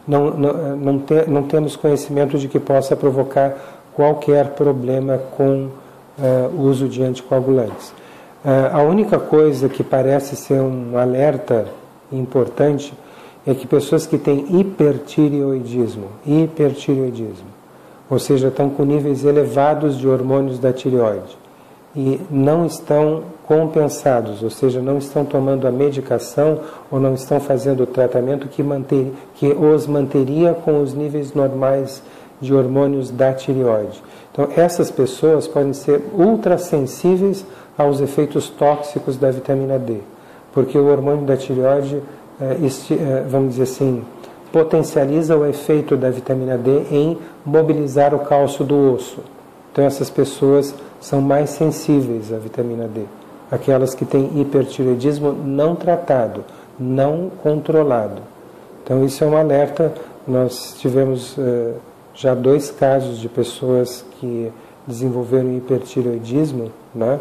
Não temos conhecimento de que possa provocar qualquer problema com o uso de anticoagulantes. A única coisa que parece ser um alerta importante é que pessoas que têm hipertireoidismo, ou seja, estão com níveis elevados de hormônios da tireoide e não estão compensados, ou seja, não estão tomando a medicação ou não estão fazendo o tratamento que os manteria com os níveis normais de hormônios da tireoide. Então, essas pessoas podem ser ultrassensíveis aos efeitos tóxicos da vitamina D, porque o hormônio da tireoide, vamos dizer assim, potencializa o efeito da vitamina D em mobilizar o cálcio do osso. Então, essas pessoas são mais sensíveis à vitamina D, aquelas que têm hipertireoidismo não tratado, não controlado. Então, isso é um alerta. Nós tivemos já 2 casos de pessoas que desenvolveram hipertireoidismo, né,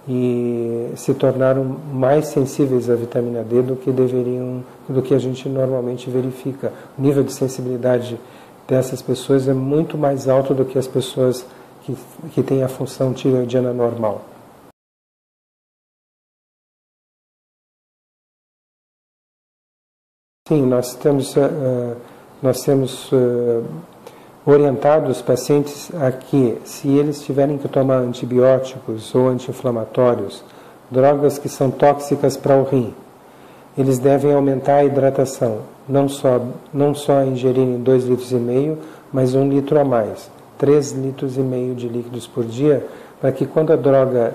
e se tornaram mais sensíveis à vitamina D do que a gente normalmente verifica. O nível de sensibilidade dessas pessoas é muito mais alto do que as pessoas que têm a função tireoidiana normal. Sim, nós temos orientado os pacientes a que, se eles tiverem que tomar antibióticos ou anti-inflamatórios, drogas que são tóxicas para o rim, eles devem aumentar a hidratação, não só ingerirem 2,5 litros, mas 1 litro a mais. 3,5 litros de líquidos por dia, para que quando a droga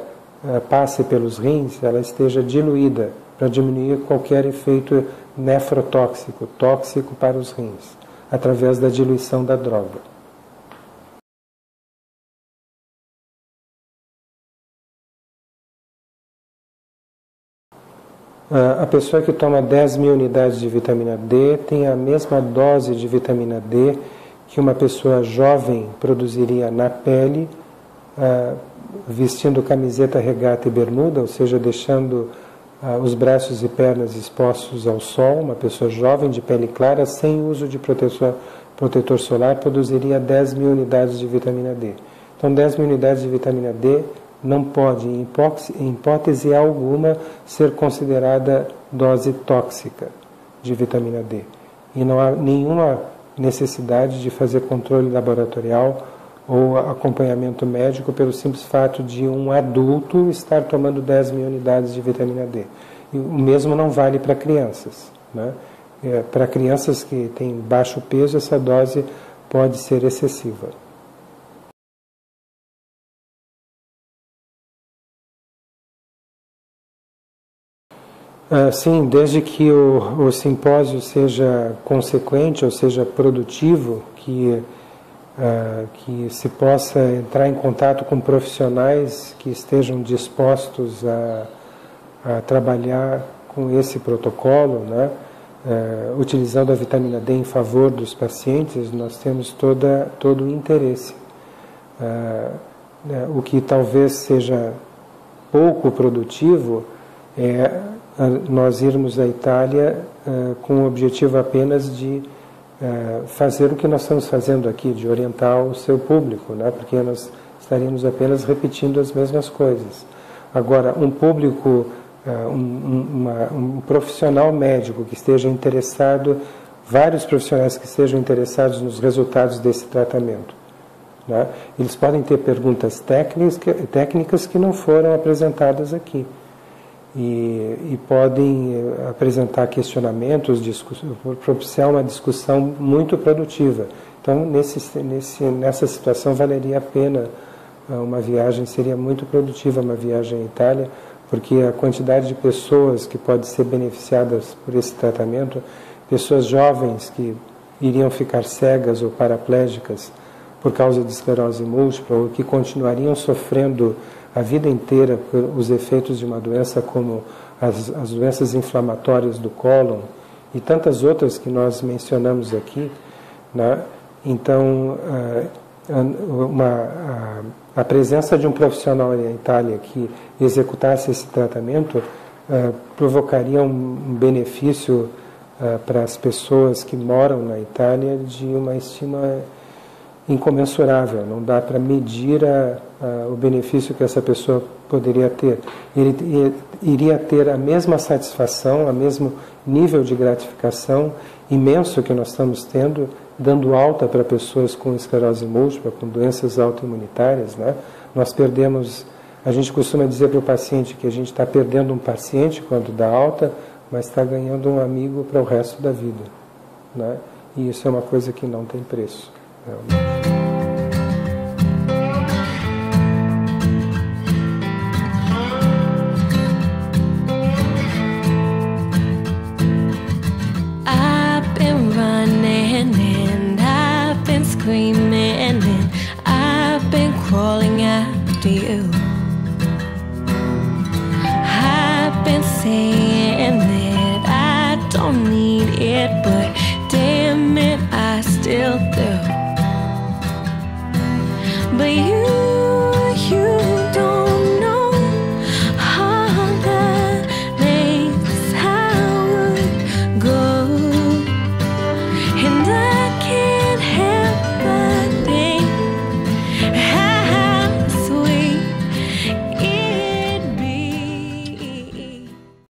passe pelos rins, ela esteja diluída, para diminuir qualquer efeito nefrotóxico, tóxico para os rins, através da diluição da droga. A pessoa que toma 10.000 unidades de vitamina D tem a mesma dose de vitamina D que uma pessoa jovem produziria na pele, vestindo camiseta, regata e bermuda, ou seja, deixando os braços e pernas expostos ao sol. Uma pessoa jovem de pele clara, sem uso de protetor solar, produziria 10.000 unidades de vitamina D. Então, 10.000 unidades de vitamina D não pode, em hipótese alguma, ser considerada dose tóxica de vitamina D. E não há nenhuma necessidade de fazer controle laboratorial ou acompanhamento médico pelo simples fato de um adulto estar tomando 10.000 unidades de vitamina D. E o mesmo não vale para crianças, né? Para crianças que têm baixo peso, essa dose pode ser excessiva. Sim, desde que o simpósio seja consequente, ou seja, produtivo, que se possa entrar em contato com profissionais que estejam dispostos a trabalhar com esse protocolo, né? Utilizando a vitamina D em favor dos pacientes, nós temos todo o interesse. O que talvez seja pouco produtivo é nós irmos à Itália com o objetivo apenas de fazer o que nós estamos fazendo aqui, de orientar o seu público, né? Porque nós estaríamos apenas repetindo as mesmas coisas. Agora, um público, um profissional médico que esteja interessado, vários profissionais que estejam interessados nos resultados desse tratamento, né? Eles podem ter perguntas técnicas que não foram apresentadas aqui. E podem apresentar questionamentos, propiciar uma discussão muito produtiva. Então, nessa situação, valeria a pena uma viagem, seria muito produtiva uma viagem à Itália, porque a quantidade de pessoas que podem ser beneficiadas por esse tratamento, pessoas jovens que iriam ficar cegas ou paraplégicas por causa de esclerose múltipla, ou que continuariam sofrendo a vida inteira por os efeitos de uma doença como as doenças inflamatórias do cólon e tantas outras que nós mencionamos aqui, né? Então, a presença de um profissional na Itália que executasse esse tratamento provocaria um benefício para as pessoas que moram na Itália de uma estima incomensurável. Não dá para medir o benefício que essa pessoa poderia ter. Ele iria ter a mesma satisfação, o mesmo nível de gratificação imenso que nós estamos tendo, dando alta para pessoas com esclerose múltipla, com doenças autoimunitárias, né? Nós perdemos, a gente costuma dizer para o paciente que a gente está perdendo um paciente quando dá alta, mas está ganhando um amigo para o resto da vida, né? E isso é uma coisa que não tem preço, realmente.
Screaming and I've been crawling after you.